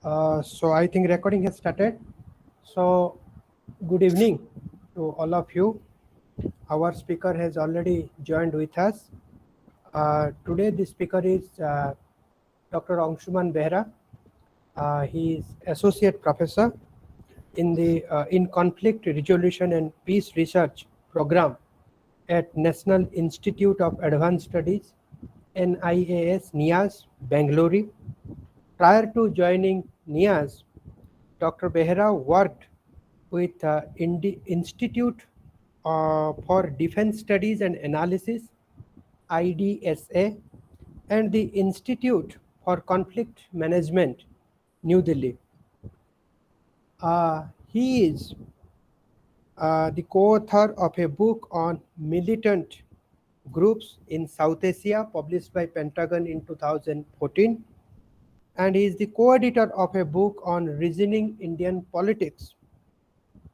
So I think recording has started. So good evening to all of you. Our speaker has already joined with us. Today the speaker is Dr. Anshuman Behera. He is associate professor in conflict resolution and peace research program at National Institute of Advanced Studies, NIAS, Bengaluru. Prior to joining NIAS, Dr. Behera worked with Institute for Defense Studies and Analysis, IDSA, and the Institute for Conflict Management, New Delhi. He is the co-author of a book on militant groups in South Asia, published by Pentagon in 2014, and he is the co-editor of a book on reasoning Indian politics,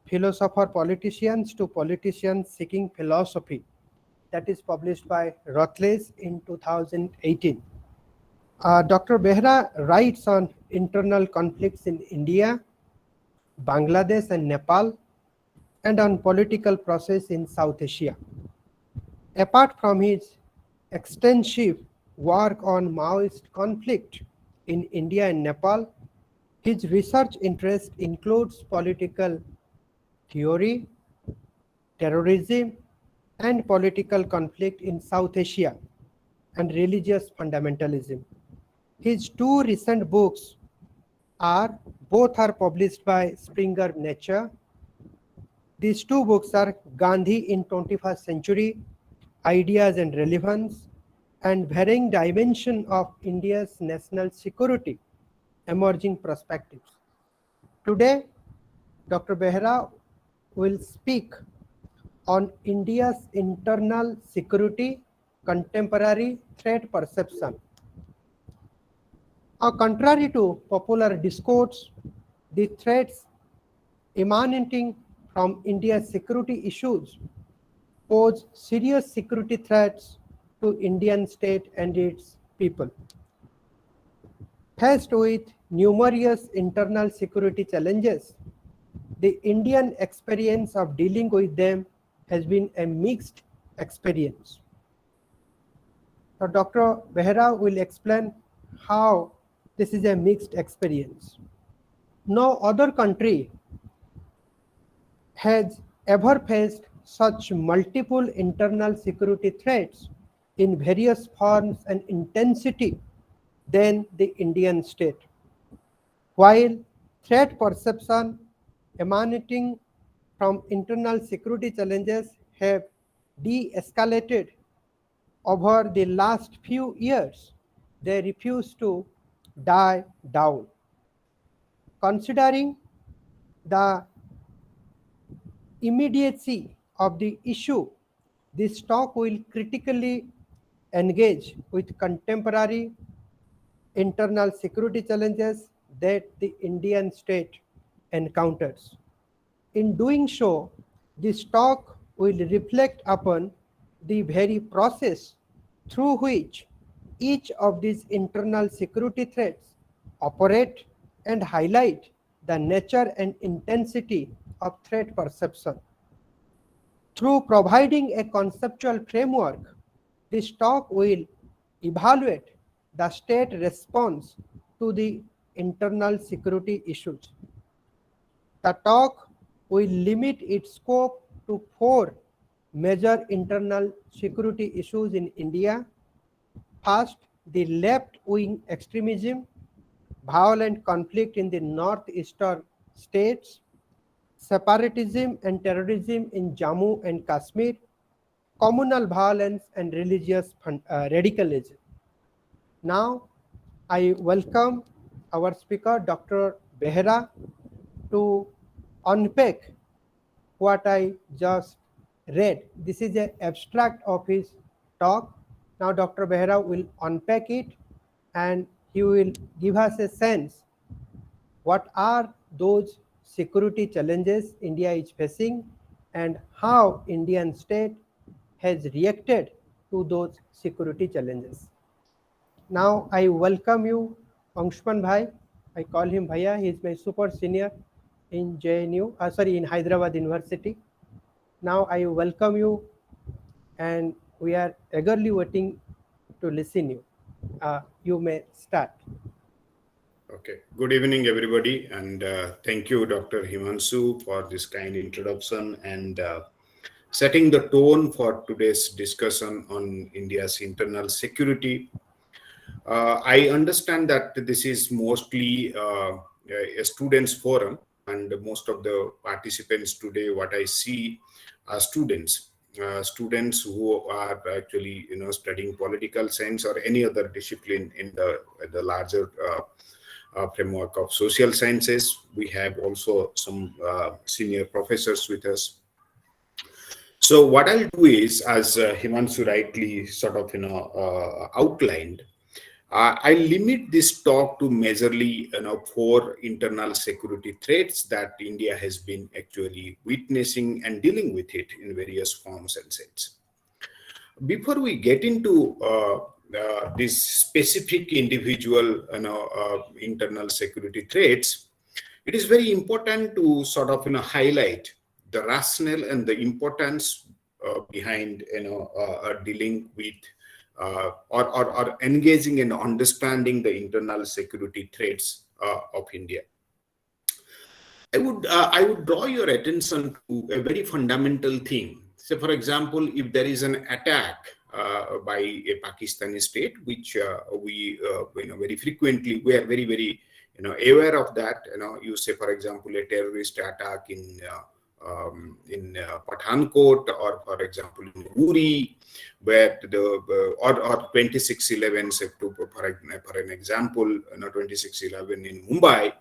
philosopher politicians to politicians seeking philosophy, that is published by Routledge in 2018. Dr. Behera writes on internal conflicts in India, Bangladesh and Nepal, and on political process in South Asia. Apart from his extensive work on Maoist conflict in India and Nepal, his research interest includes political theory, terrorism, and political conflict in South Asia, and religious fundamentalism. His two recent books both are published by Springer Nature. These two books are Gandhi in 21st Century, Ideas and Relevance, and Varying Dimension of India's National Security, Emerging Perspectives. Today, Dr. Behera will speak on India's internal security, contemporary threat perception. Contrary to popular discourse, the threats emanating from India's security issues pose serious security threats to Indian state and its people. Faced with numerous internal security challenges, the Indian experience of dealing with them has been a mixed experience. Now, Dr. Behera will explain how this is a mixed experience. No other country has ever faced such multiple internal security threats in various forms and intensity than the Indian state. While threat perception emanating from internal security challenges have de-escalated over the last few years, they refuse to die down. Considering the immediacy of the issue, this talk will critically engage with contemporary internal security challenges that the Indian state encounters. In doing so, this talk will reflect upon the very process through which each of these internal security threats operate and highlight the nature and intensity of threat perception. Through providing a conceptual framework, this talk will evaluate the state response to the internal security issues. The talk will limit its scope to 4 major internal security issues in India. First, the left-wing extremism, violent conflict in the northeastern states, separatism and terrorism in Jammu and Kashmir, communal violence and religious radicalism. Now, I welcome our speaker, Dr. Behera, to unpack what I just read. This is an abstract of his talk. Now, Dr. Behera will unpack it and he will give us a sense what are those security challenges India is facing and how Indian state has reacted to those security challenges. Now I welcome you, Anshuman Bhai. I call him Bhaiya. He is my super senior in JNU, in Hyderabad University. Now I welcome you, and we are eagerly waiting to listen you. You may start. Okay. Good evening, everybody, and thank you, Dr. Himanshu, for this kind introduction and setting the tone for today's discussion on India's internal security. I understand that this is mostly a students' forum, and most of the participants today, what I see, are students. Students who are actually, studying political science or any other discipline in the larger framework of social sciences. We have also some senior professors with us. So what I'll do is, as Himanshu rightly sort of outlined, I limit this talk to majorly 4 internal security threats that India has been actually witnessing and dealing with it in various forms and sets. Before we get into these specific individual internal security threats, it is very important to sort of highlight the rationale and the importance behind dealing with or engaging in understanding the internal security threats of India. I would draw your attention to a very fundamental thing. So, for example, if there is an attack by a Pakistani state, which we very frequently, we are very aware of that. You say, for example, a terrorist attack in Pathankot, or for example in Uri, where or 26/11, for an example, 26/11 in Mumbai.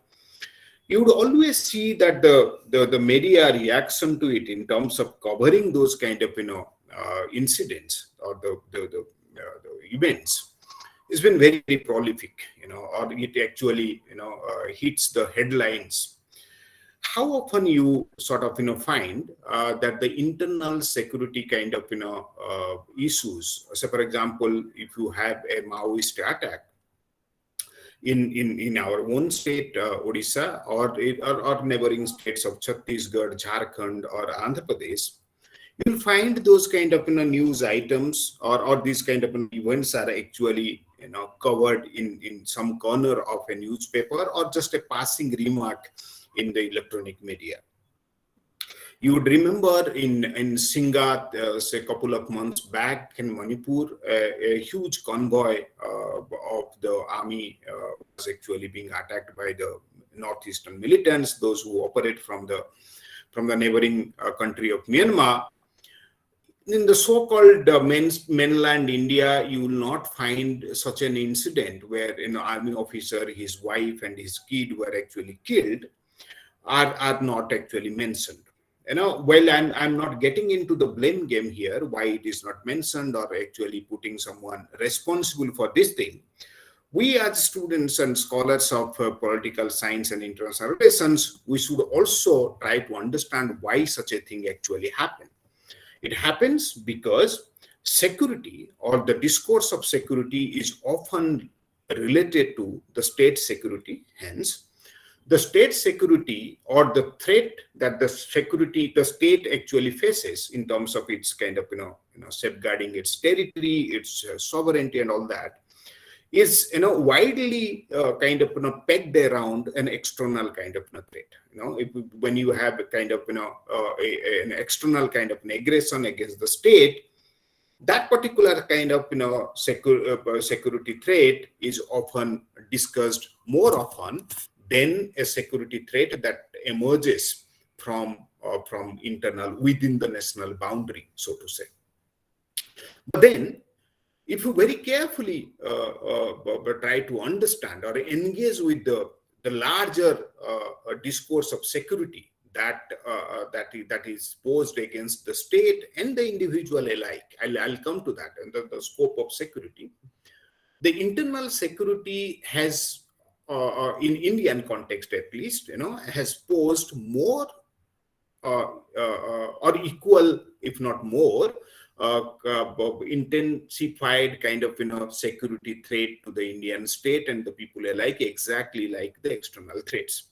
You would always see that the media reaction to it in terms of covering those kind of incidents or the events has been very, very prolific, or it actually hits the headlines. How often you sort of find that the internal security kind of issues. So, for example, if you have a Maoist attack in our own state, Odisha, or neighboring states of Chhattisgarh, Jharkhand, or Andhra Pradesh, you'll find those kind of news items or these kind of events are actually covered in some corner of a newspaper or just a passing remark in the electronic media. You would remember in Singat, say a couple of months back in Manipur, a huge convoy of the army was actually being attacked by the northeastern militants, those who operate from the neighboring country of Myanmar. In the so-called mainland India, you will not find such an incident where an army officer, his wife, and his kid were actually killed, are not actually mentioned. Well, I'm not getting into the blame game here, why it is not mentioned or actually putting someone responsible for this thing. We as students and scholars of political science and international relations, we should also try to understand why such a thing actually happened. It happens because security or the discourse of security is often related to the state security. Hence, the state security or the threat that the state actually faces in terms of its kind of safeguarding its territory, its sovereignty, and all that is widely kind of pegged around an external kind of threat. When you have a kind of an external kind of an aggression against the state, that particular kind of security threat is often discussed more often than a security threat that emerges from internal within the national boundary, so to say. But then, if you very carefully try to understand or engage with the larger discourse of security that is posed against the state and the individual alike, I'll come to that, and the scope of security. The internal security has, in Indian context at least, has posed more or equal, if not more, intensified kind of security threat to the Indian state and the people alike, exactly like the external threats.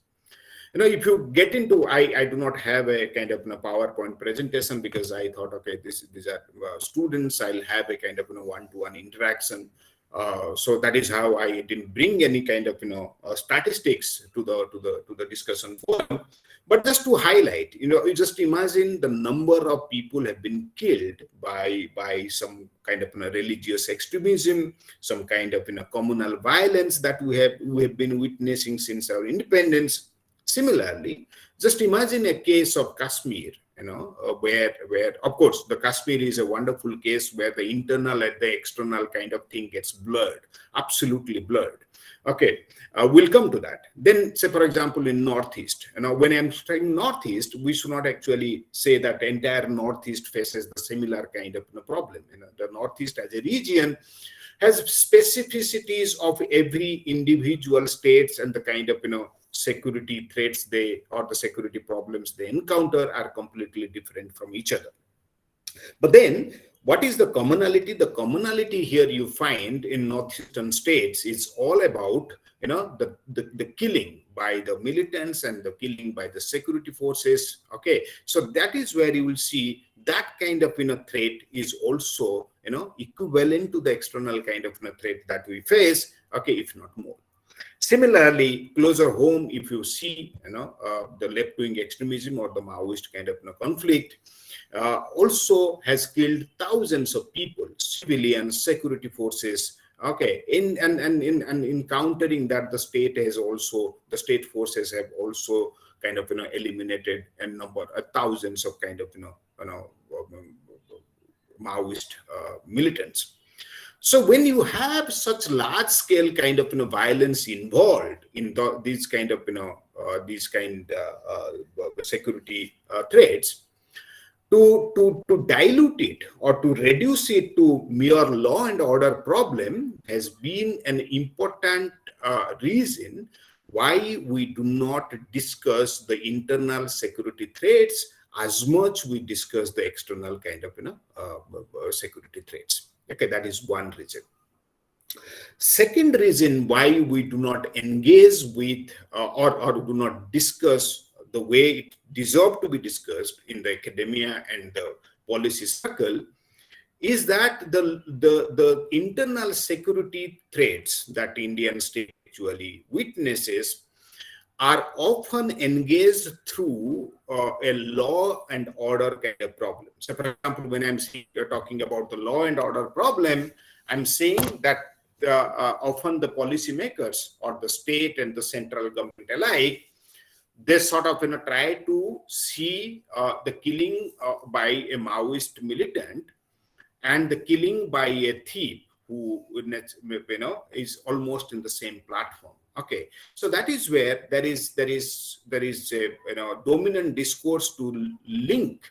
If you get into, I do not have a kind of PowerPoint presentation because I thought, okay, these are students. I'll have a kind of one-to-one interaction. So that is how I didn't bring any kind of statistics to the discussion forum. But just to highlight, you just imagine the number of people have been killed by some kind of religious extremism, some kind of communal violence that we have been witnessing since our independence. Similarly, just imagine a case of Kashmir, where of course the Kashmir is a wonderful case where the internal and the external kind of thing gets blurred, absolutely blurred. Okay, we'll come to that. Then, say for example, in Northeast, when I'm saying Northeast, we should not actually say that the entire Northeast faces the similar kind of problem. The Northeast as a region has specificities of every individual states, and the kind of security threats or the security problems they encounter are completely different from each other. But then, what is the commonality? The commonality here you find in northeastern states is all about the killing by the militants and the killing by the security forces. Okay, so that is where you will see that kind of threat is also equivalent to the external kind of threat that we face. Okay, if not more. Similarly, closer home, if you see, the left-wing extremism or the Maoist kind of conflict, also has killed thousands of people, civilians, security forces. Okay, in countering that, the state forces have also kind of eliminated a number of thousands of kind of Maoist militants. So when you have such large scale kind of violence involved in these kind of security threats, to dilute it or to reduce it to mere law and order problem has been an important reason why we do not discuss the internal security threats as much we discuss the external kind of security threats. Okay, that is one reason. Second reason why we do not engage with or do not discuss the way it deserves to be discussed in the academia and the policy circle is that the internal security threats that Indian state actually witnesses are often engaged through a law and order kind of problem. So, for example, when I'm talking about the law and order problem, I'm saying that often the policymakers or the state and the central government alike, they sort of try to see the killing by a Maoist militant and the killing by a thief who is almost in the same platform. Okay, so that is where there is a dominant discourse to link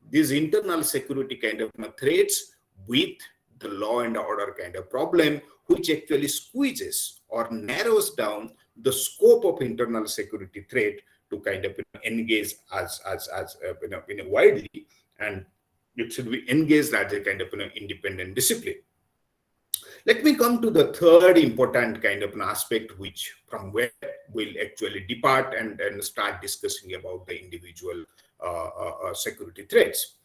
these internal security kind of threats with the law and order kind of problem, which actually squeezes or narrows down the scope of internal security threat to kind of engage as widely, and it should be engaged as a kind of independent discipline. Let me come to the third important kind of an aspect, which from where we'll actually depart and start discussing about the individual security threats.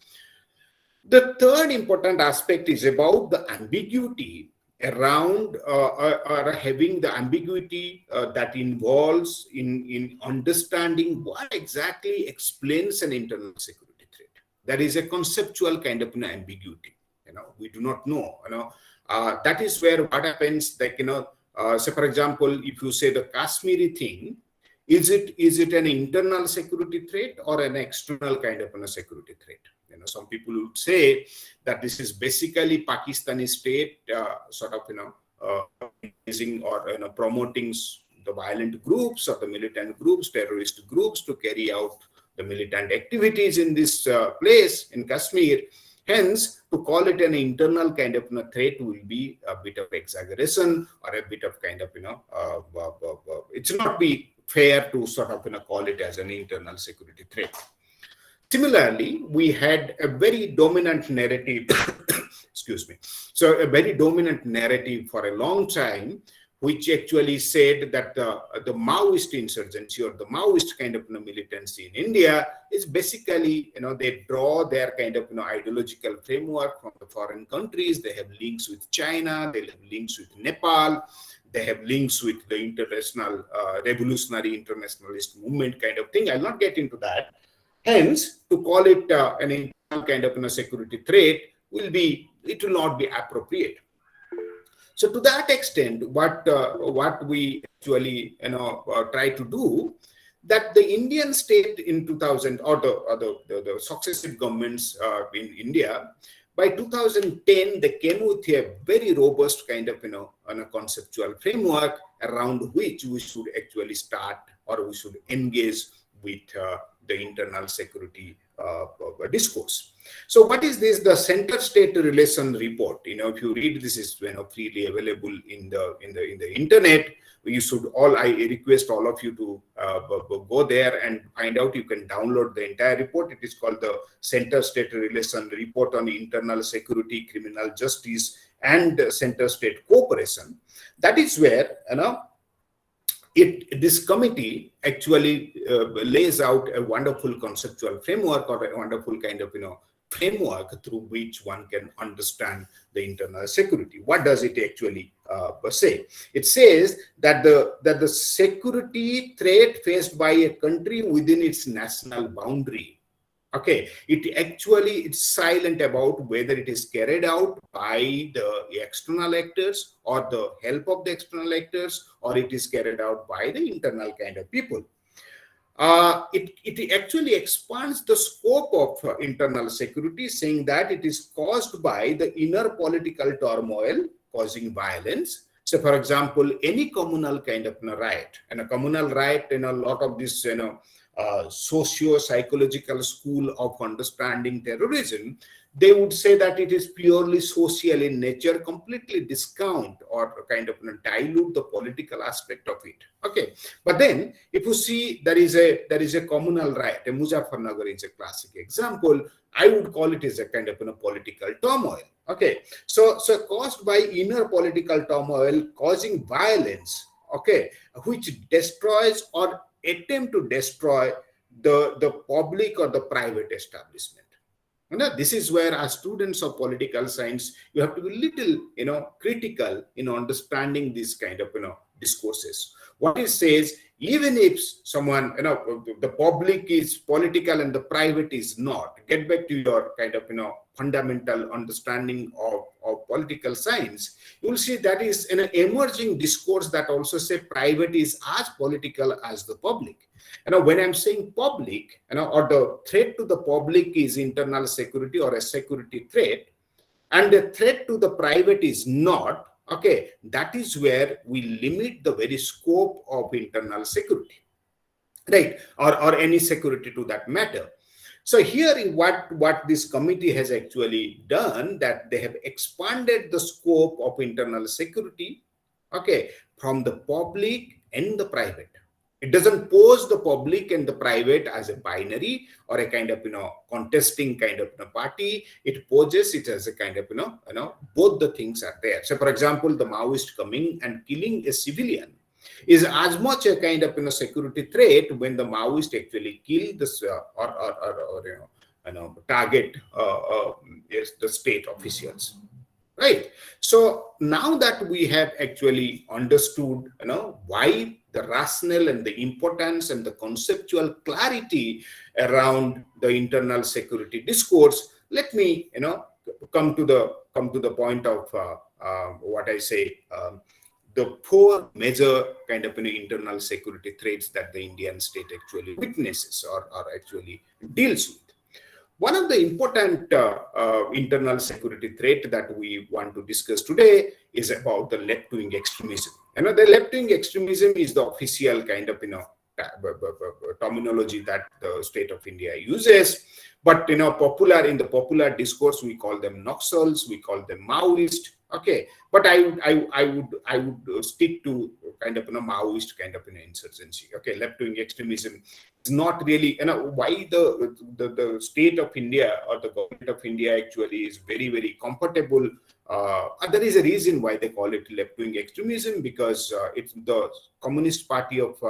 The third important aspect is about the ambiguity around or having the ambiguity that involves in understanding what exactly explains an internal security threat. There is a conceptual kind of ambiguity. We do not know. That is where what happens, like, say for example, if you say the Kashmiri thing, is it an internal security threat or an external kind of a security threat? Some people would say that this is basically Pakistani state sort of using or promoting the violent groups or the militant groups, terrorist groups to carry out the militant activities in this place in Kashmir. Hence, to call it an internal kind of threat will be a bit of exaggeration or a bit of kind of it should not be fair to sort of call it as an internal security threat. Similarly, we had a very dominant narrative, excuse me. So a very dominant narrative for a long time, which actually said that the Maoist insurgency or the Maoist kind of militancy in India is basically, they draw their kind of ideological framework from the foreign countries. They have links with China, they have links with Nepal, they have links with the international revolutionary internationalist movement kind of thing. I'll not get into that. Hence, to call it an internal kind of security threat will not be appropriate. So to that extent, what we actually try to do, that the Indian state in 2000 or the successive governments in India, by 2010 they came with a very robust kind of a conceptual framework around which we should actually start, or we should engage with the internal security discourse. So what is this? The Center State Relation Report. If you read this, is freely available in the internet. You should I request all of you to go there and find out. You can download the entire report. It is called the Center State Relation Report on Internal Security, Criminal Justice, and Center State Cooperation. That is where this committee actually lays out a wonderful conceptual framework, or a wonderful kind of framework through which one can understand the internal security. What does it actually say? It says that the security threat faced by a country within its national boundary, it's silent about whether it is carried out by the external actors or the help of the external actors, or it is carried out by the internal kind of people. It actually expands the scope of internal security, saying that it is caused by the inner political turmoil causing violence. So, for example, any communal kind of riot, and a communal riot in a lot of this, socio-psychological school of understanding terrorism, they would say that it is purely social in nature, completely discount or kind of dilute the political aspect of it. Okay, but then if you see there is a communal riot, a Muzaffarnagar is a classic example. I would call it as a kind of political turmoil. Okay, so caused by inner political turmoil causing violence, which destroys or attempt to destroy the public or the private establishment. This is where, as students of political science, you have to be little, critical in understanding these kind of, discourses. What it says, even if someone, the public is political and the private is not, get back to your kind of, fundamental understanding of political science, you will see that is an emerging discourse that also say private is as political as the public. When I'm saying public, or the threat to the public is internal security or a security threat, and the threat to the private is not, that is where we limit the very scope of internal security, right? Or any security to that matter. So here, what this committee has actually done, that they have expanded the scope of internal security, from the public and the private. It doesn't pose the public and the private as a binary or a kind of, contesting kind of party. It poses it as a kind of, both the things are there. So, for example, the Maoist coming and killing a civilian is as much a kind of security threat when the Maoist actually kill this target the state officials. Right. So now that we have actually understood, why the rationale and the importance and the conceptual clarity around the internal security discourse, let me, come to the point of what I say, the four major kind of internal security threats that the Indian state actually witnesses or actually deals with. One of the important internal security threat that we want to discuss today is about the Leftwing extremism. The Leftwing extremism is the official kind of terminology that the state of India uses. But in the popular discourse, we call them Naxals, we call them Maoist. But I would stick to kind of Maoist kind of insurgency. Okay, left-wing extremism is not really, why the state of India or the government of India actually is very, very comfortable. There is a reason why they call it left-wing extremism, because it's the Communist Party of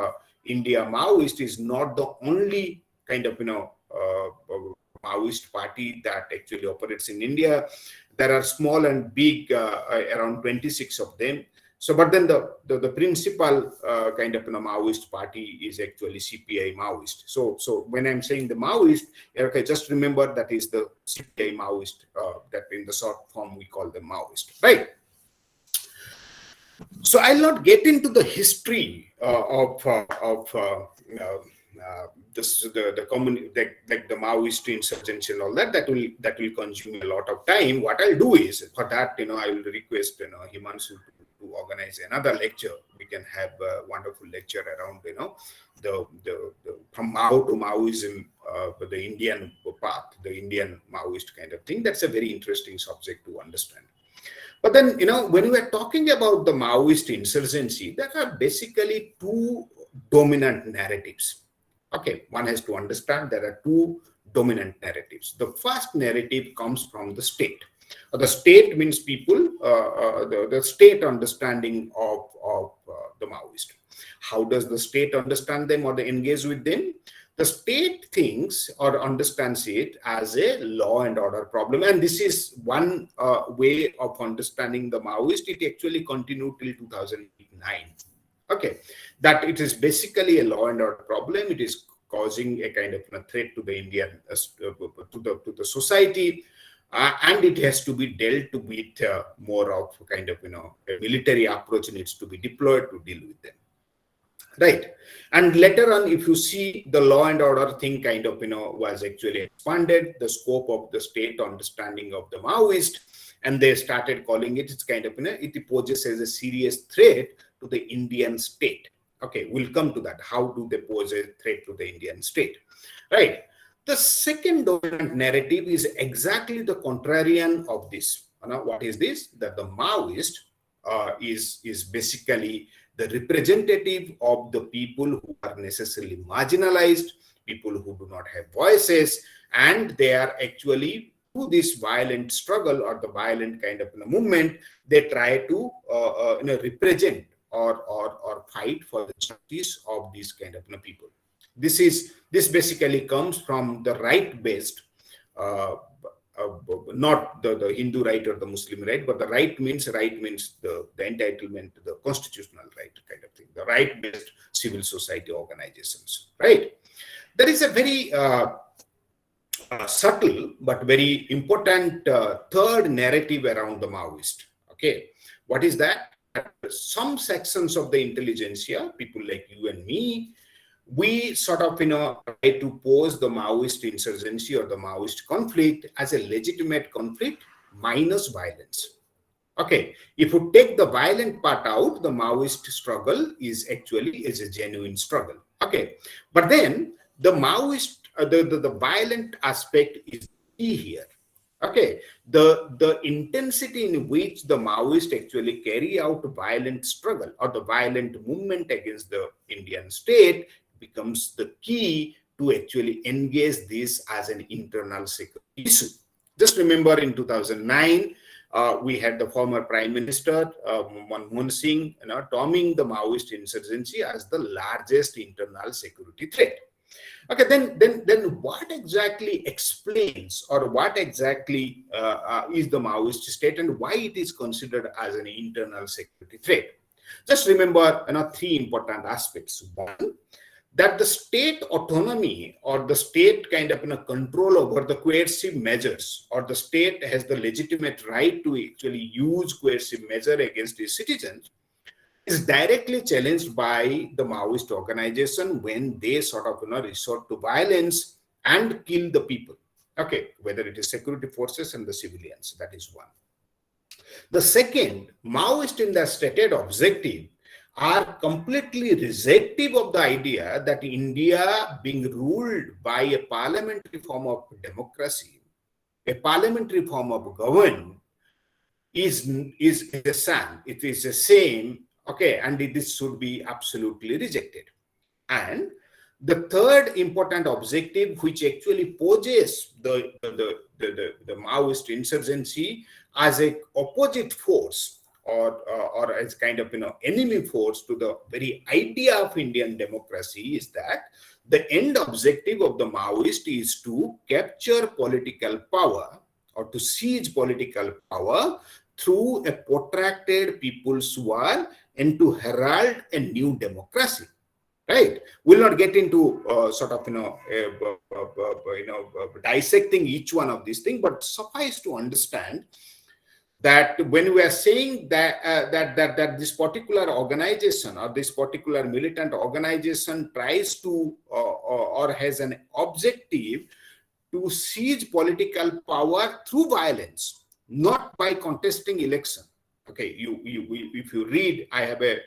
India, Maoist, is not the only kind of Maoist party that actually operates in India. There are small and big, around 26 of them. So, but then the principal kind of Maoist party is actually CPI Maoist. So when I'm saying the Maoist, okay, just remember that is the CPI Maoist, that in the short form we call them Maoist, right? So I'll not get into the history of the common, like the Maoist insurgency and all that. That will consume a lot of time. What I'll do is, for that, I will request Himanshu to organize another lecture. We can have a wonderful lecture around the from Mao to Maoism, the Indian path, the Indian Maoist kind of thing. That's a very interesting subject to understand. But then, when we are talking about the Maoist insurgency, there are basically two dominant narratives. Okay, one has to understand there are two dominant narratives. The first narrative comes from the state. The state means people, the state understanding of the Maoist. How does the state understand them or they engage with them? The state thinks or understands it as a law and order problem. And this is one way of understanding the Maoist. It actually continued till 2009. Okay, that it is basically a law and order problem. It is causing a kind of a threat to the Indian, to the society. And it has to be dealt with more of kind of, a military approach needs to be deployed to deal with them. Right. And later on, if you see, the law and order thing kind of, was actually expanded, the scope of the state understanding of the Maoist, and they started calling it, it's kind of, it poses as a serious threat to the Indian state. Okay, we'll come to that. How do they pose a threat to the Indian state? Right. The second dominant narrative is exactly the contrarian of this. What is this? That the Maoist is basically the representative of the people who are necessarily marginalized, people who do not have voices, and they are actually, through this violent struggle or the violent kind of movement, they try to represent or fight for the justice of these kind of people. This basically comes from the right-based, not the Hindu right or the Muslim right, but the right means the entitlement, the constitutional right kind of thing, the right-based civil society organizations, right? There is a very subtle but very important third narrative around the Maoist. Okay, what is that? Some sections of the intelligentsia, people like you and me, we sort of, try to pose the Maoist insurgency or the Maoist conflict as a legitimate conflict minus violence. Okay, if you take the violent part out, the Maoist struggle is actually a genuine struggle. Okay, but then the Maoist, the violent aspect is key here. Okay, the intensity in which the Maoists actually carry out violent struggle or the violent movement against the Indian state becomes the key to actually engage this as an internal security issue. Just remember in 2009, we had the former Prime Minister, Manmohan Singh, terming the Maoist insurgency as the largest internal security threat. Okay, then what exactly explains or what exactly is the Maoist state and why it is considered as an internal security threat? Just remember, three important aspects. One, that the state autonomy or the state kind of control over the coercive measures, or the state has the legitimate right to actually use coercive measure against its citizens, is directly challenged by the Maoist organization when they sort of resort to violence and kill the people. Okay, whether it is security forces and the civilians, that is one. The second, Maoist in their stated objective are completely rejective of the idea that India being ruled by a parliamentary form of democracy, a parliamentary form of government is a sham. It is the same Okay, and this should be absolutely rejected. And the third important objective, which actually poses the Maoist insurgency as a opposite force, or as kind of enemy force to the very idea of Indian democracy, is that the end objective of the Maoist is to capture political power or to seize political power through a protracted people's war and to herald a new democracy. Right? We'll not get into sort of dissecting each one of these things, but suffice to understand that when we are saying that that this particular organization or this particular militant organization tries to or has an objective to seize political power through violence, not by contesting election. Okay, if you read, I have a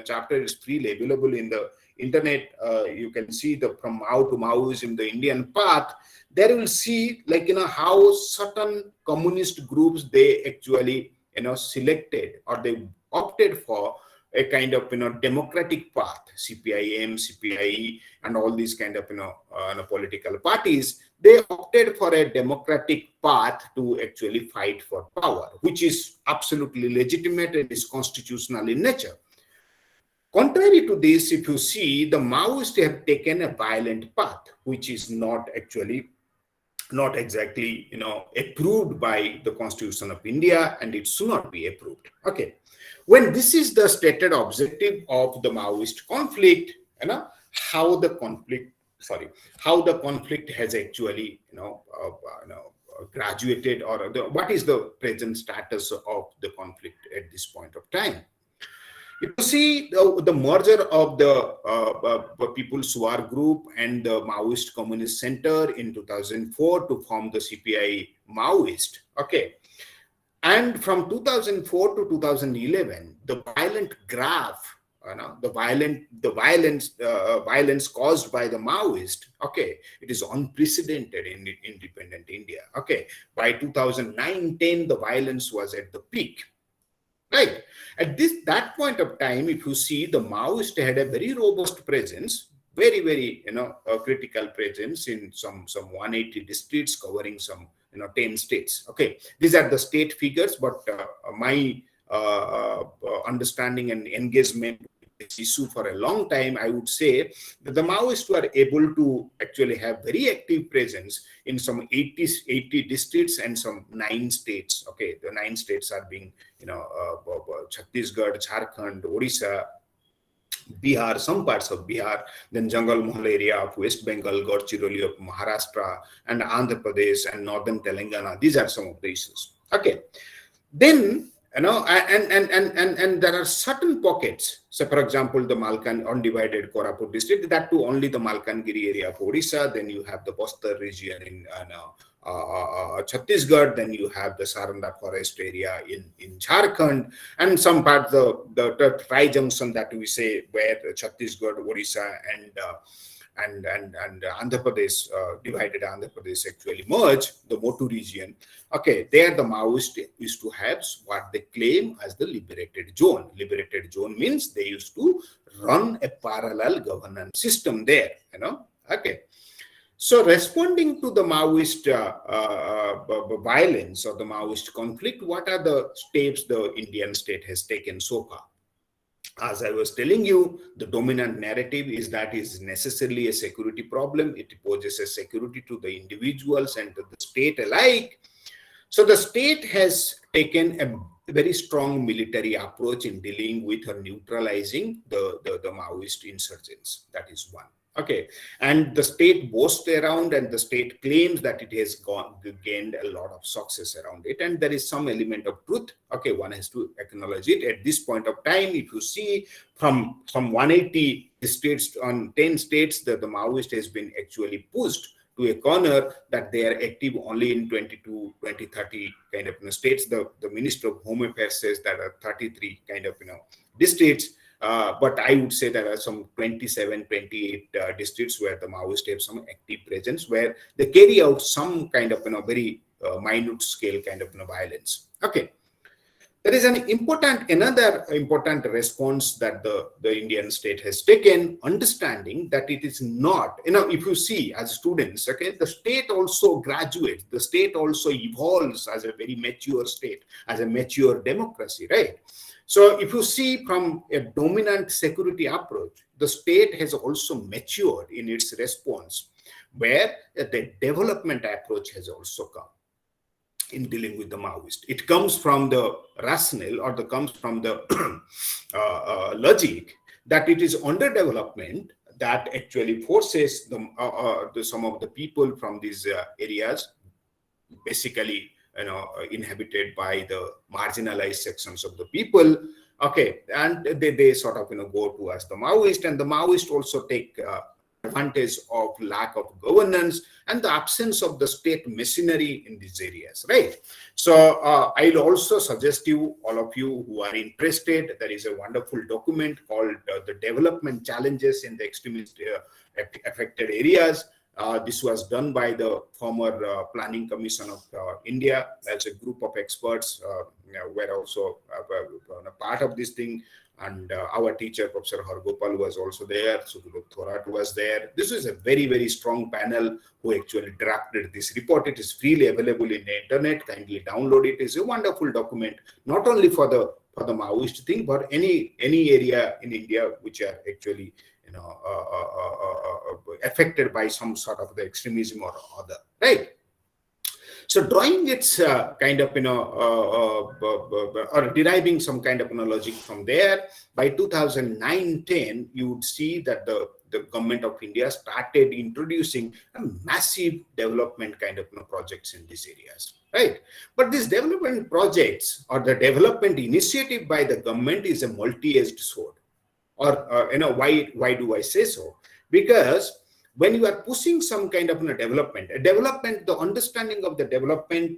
chapter is freely available in the internet. You can see the from Mao to Maoism, the Indian path. There you will see how certain communist groups they actually selected or they opted for a kind of democratic path. CPIM, CPIE, and all these kind of political parties, they opted for a democratic path to actually fight for power, which is absolutely legitimate and is constitutional in nature. Contrary to this, if you see, the Maoists have taken a violent path, which is not exactly approved by the Constitution of India, and it should not be approved. Okay, when this is the stated objective of the Maoist conflict, how the conflict has actually graduated, or what is the present status of the conflict at this point of time. If you see the merger of the People's War Group and the Maoist Communist Center in 2004 to form the CPI Maoist, okay, and from 2004 to 2011, the violent graph, the violence caused by the Maoist, okay, it is unprecedented in independent India. Okay, by 2009-10, the violence was at the peak. Right. At that point of time, if you see, the Maoist had a very robust presence, very critical presence in some 180 districts covering some 10 states. Okay, these are the state figures, but my understanding and engagement with this issue for a long time, I would say that the Maoists were able to actually have very active presence in some 80 districts and some 9 states. Okay, the 9 states are being Chhattisgarh, Jharkhand, Odisha, Bihar, some parts of Bihar, then Jungle Mahal area of West Bengal, Gadchiroli of Maharashtra, and Andhra Pradesh and northern Telangana. These are some of the issues. Okay, then and there are certain pockets. So, for example, the Malkan undivided Koraput district, that too only the Malkangiri area of Odisha. Then you have the Bastar region in Chhattisgarh. Then you have the Saranda forest area in Jharkhand, and some parts the tri-junction that we say where Chhattisgarh, Odisha, and Andhra Pradesh, divided Andhra Pradesh actually merged, the Motu region. Okay, there the Maoists used to have what they claim as the liberated zone. Liberated zone means they used to run a parallel governance system there, Okay. So responding to the Maoist violence or the Maoist conflict, what are the steps the Indian state has taken so far? As I was telling you, the dominant narrative is that it is necessarily a security problem. It poses a security to the individuals and to the state alike. So the state has taken a very strong military approach in dealing with or neutralizing the Maoist insurgents. That is one. Okay, and the state boasts around and the state claims that it has gained a lot of success around it, and there is some element of truth. Okay, one has to acknowledge it. At this point of time, if you see from 180 states on 10 states, the Maoist has been actually pushed to a corner that they are active only in 22, 20, 30 kind of states. The Minister of Home Affairs says that are 33 kind of districts. But I would say there are some 27, 28 districts where the Maoists have some active presence, where they carry out some kind of very minute scale kind of violence. Okay. There is another important response that the Indian state has taken, understanding that it is not, if you see as students, okay, the state also graduates, the state also evolves as a very mature state, as a mature democracy, right? So if you see from a dominant security approach, the state has also matured in its response, where the development approach has also come in dealing with the Maoist. It comes from the rationale, or comes from the logic that it is underdevelopment that actually forces some of the people from these areas, basically inhabited by the marginalized sections of the people, okay, and they sort of go towards the Maoist, and the Maoist also take advantage of lack of governance and the absence of the state machinery in these areas, right? So I'll also suggest you, all of you who are interested, there is a wonderful document called the Development Challenges in the Extremist Affected Areas. This was done by the former Planning Commission of India. As a group of experts were also a part of this thing. And our teacher, Professor Hargopal, was also there. Sudhir Thorat was there. This is a very, very strong panel who actually drafted this report. It is freely available in the internet. Kindly download it. It's a wonderful document, not only for the Maoist thing, but any area in India which are actually affected by some sort of the extremism or other, right? So drawing its kind of, or deriving some kind of logic from there, by 2009-10, you would see that the government of India started introducing a massive development kind of projects in these areas, right? But these development projects, or the development initiative by the government, is a multi-edged sword. Or why do I say so? Because when you are pushing some kind of development, the understanding of the development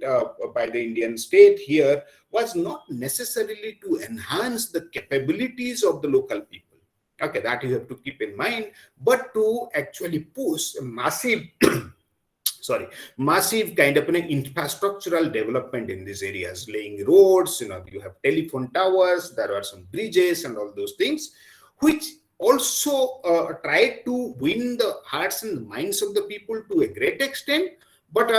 by the Indian state here was not necessarily to enhance the capabilities of the local people. Okay, that you have to keep in mind, but to actually push a massive massive kind of infrastructural development in these areas, laying roads, you have telephone towers, there are some bridges and all those things, which also tried to win the hearts and minds of the people to a great extent. But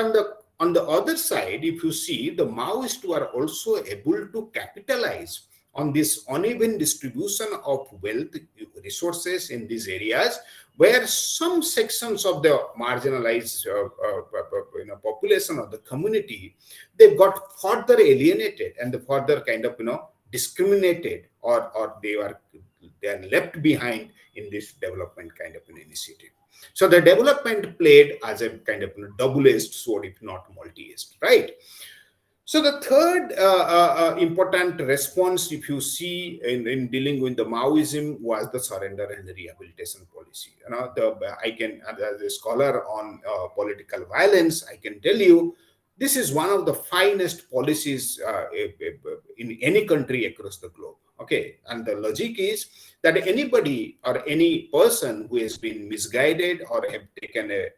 on the other side, if you see, the Maoists were also able to capitalize on this uneven distribution of wealth resources in these areas, where some sections of the marginalized population of the community, they got further alienated and further kind of discriminated, or they are left behind in this development kind of an initiative. So the development played as a kind of double-edged sword, if not multi-edged, right? So the third important response, if you see in dealing with the Maoism, was the surrender and the rehabilitation policy. I can, as a scholar on political violence, I can tell you, this is one of the finest policies in any country across the globe. Okay, and the logic is that anybody or any person who has been misguided or have taken a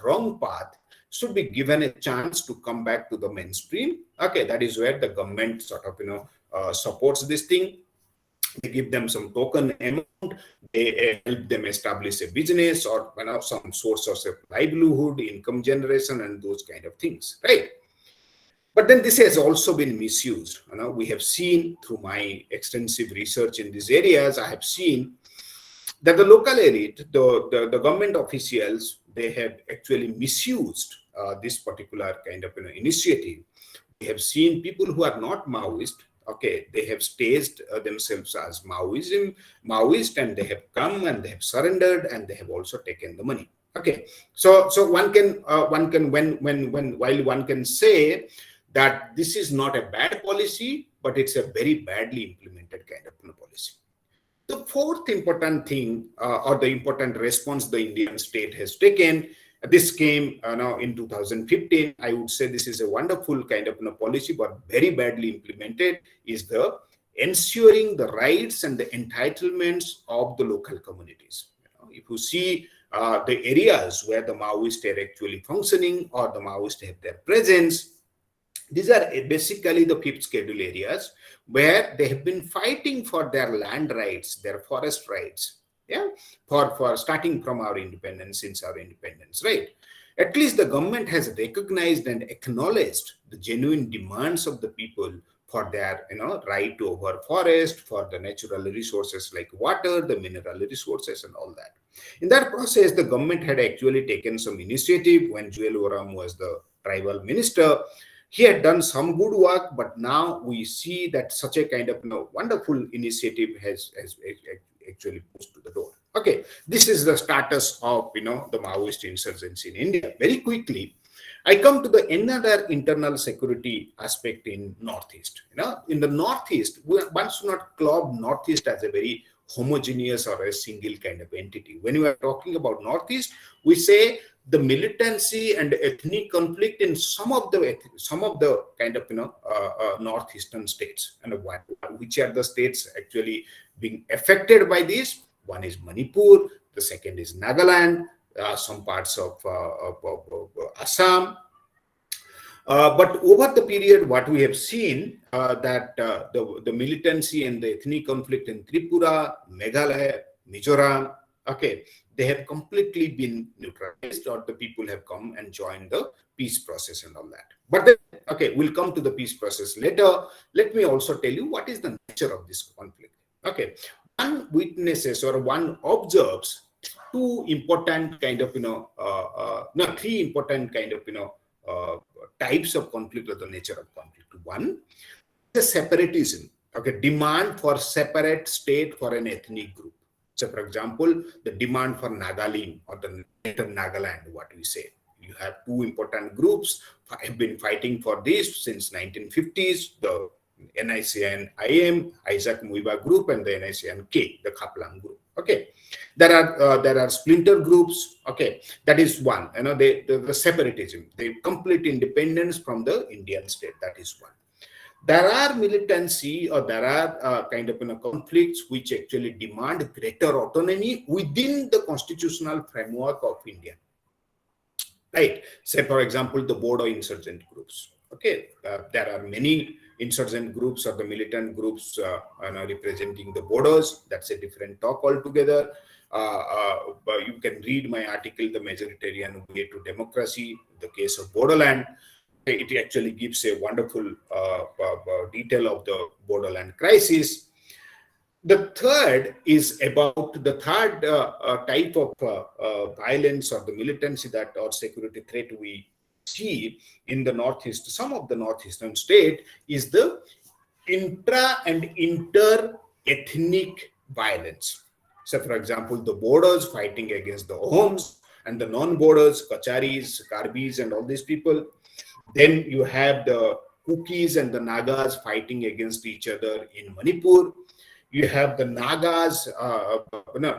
wrong path should be given a chance to come back to the mainstream. Okay, that is where the government sort of supports this thing. They give them some token amount. They help them establish a business or some source of livelihood, income generation, and those kind of things, right? But then this has also been misused. We have seen through my extensive research in these areas, I have seen that the local elite, the government officials, they have actually misused this particular kind of initiative. We have seen people who are not Maoist, okay, they have staged themselves as Maoist, and they have come and they have surrendered and they have also taken the money. Okay, so one can while one can say that this is not a bad policy, but it's a very badly implemented kind of policy. The fourth important thing, or the important response the Indian state has taken, this came now in 2015. I would say this is a wonderful kind of policy, but very badly implemented, is the ensuring the rights and the entitlements of the local communities. If you see the areas where the Maoists are actually functioning or the Maoists have their presence, These are basically the fifth schedule areas where they have been fighting for their land rights, their forest rights, yeah, for starting from our independence, since our independence, right? At least the government has recognized and acknowledged the genuine demands of the people for their, right to over forest, for the natural resources like water, the mineral resources, and all that. In that process, the government had actually taken some initiative when Joel Oram was the tribal minister. He had done some good work, but now we see that such a kind of wonderful initiative has actually pushed to the door. Okay, this is the status of the Maoist insurgency in India. Very quickly, I come to the another internal security aspect in Northeast. In the Northeast, one should not club Northeast as a very homogeneous or a single kind of entity. When we are talking about Northeast, we say the militancy and ethnic conflict in some of the kind of northeastern states, and which are the states actually being affected by this. One is Manipur, the second is Nagaland, some parts of Assam. But over the period, what we have seen that the militancy and the ethnic conflict in Tripura, Meghalaya, Mizoram, okay, they have completely been neutralized, or the people have come and joined the peace process and all that. But then, okay, we'll come to the peace process later. Let me also tell you what is the nature of this conflict. Okay, one witnesses or one observes two important kind of three important kind of types of conflict, or the nature of conflict. One is separatism, okay, demand for separate state for an ethnic group. So, for example, the demand for Nagaland or the Nagaland, what we say. You have two important groups have been fighting for this since 1950s, the NICN-IM, Isaac Muiba group, and the NICN-K, the Kaplan group. Okay, there are splinter groups. Okay, that is one. The separatism, the complete independence from the Indian state. That is one. There are militancy, or there are kind of conflicts which actually demand greater autonomy within the constitutional framework of India. Right. Say, for example, the Bodo insurgent groups. Okay, there are many insurgent groups or the militant groups representing the borders. That's a different talk altogether. But you can read my article, The Majoritarian Way to Democracy, the case of Bodoland. It actually gives a wonderful detail of the Bodoland crisis. The third is about the third type of violence or the militancy that or security threat we see in the Northeast, some of the Northeastern state, is the intra and inter-ethnic violence. So, for example, the borders fighting against the Ahoms, and the non-borders, Kacharis, Karbis, and all these people. Then you have the Kukis and the Nagas fighting against each other in Manipur. You have the Nagas,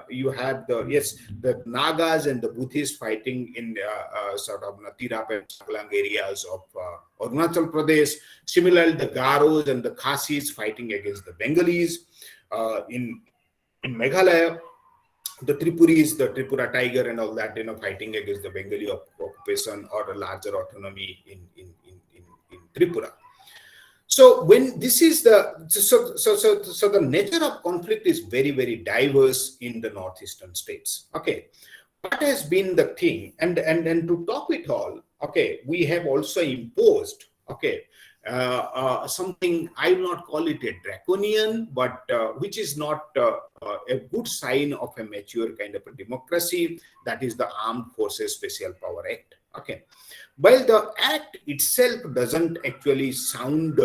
you have the Nagas and the Buddhists fighting in sort of Tirap and Saglang areas of Arunachal Pradesh. Similarly, the Garos and the Khasis fighting against the Bengalis. In Meghalaya, the Tripuris, the Tripura Tiger and all that, fighting against the Bengali occupation or a larger autonomy in Tripura. So when this is the so the nature of conflict is very, very diverse in the northeastern states. Okay, what has been the thing, and to top it all, okay, we have also imposed, okay, something, I will not call it a draconian, but which is not a good sign of a mature kind of a democracy. That is the Armed Forces Special Power Act. Okay, while the act itself doesn't actually sound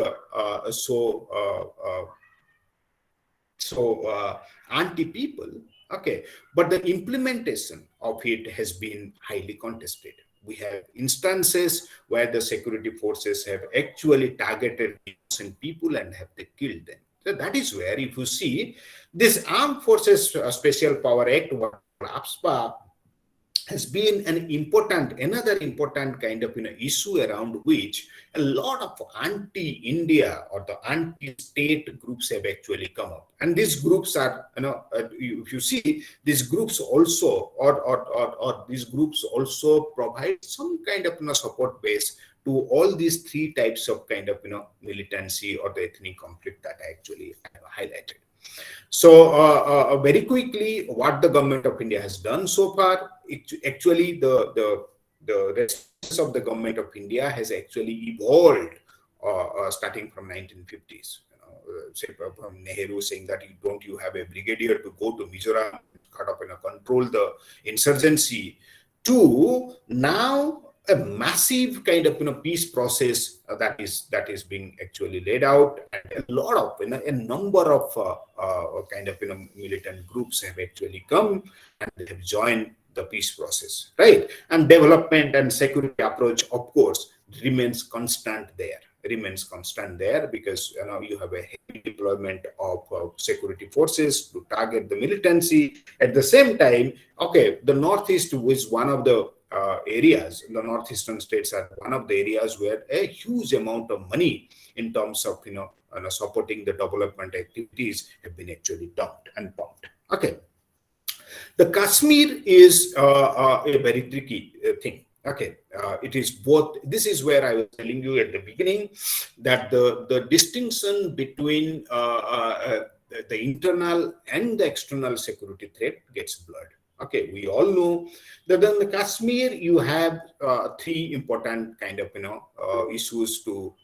anti-people, okay, but the implementation of it has been highly contested. We have instances where the security forces have actually targeted innocent people and have they killed them. So that is where, if you see, this Armed Forces Special Power Act, AFSPA, has been another important kind of issue around which a lot of anti-India or the anti-state groups have actually come up. And these groups are, if you see, these groups also, or these groups also provide some kind of support base to all these three types of kind of militancy or the ethnic conflict that I actually highlighted. So very quickly, what the government of India has done so far, actually the response of the government of India has actually evolved starting from 1950s. Say from Nehru saying that you have a brigadier to go to Mizoram, kind of control the insurgency, to now a massive kind of peace process that is being actually laid out, and a lot of a number of kind of militant groups have actually come and they have joined the peace process, right? And development and security approach, of course, remains constant there because you have a heavy deployment of security forces to target the militancy. At the same time, okay, the Northeast was one of the areas, the northeastern states are one of the areas where a huge amount of money in terms of supporting the development activities have been actually dumped and pumped. Okay, the Kashmir is a very tricky thing. Okay, it is both. This is where I was telling you at the beginning that the distinction between the internal and the external security threat gets blurred. Okay, we all know that in the Kashmir you have three important kind of issues to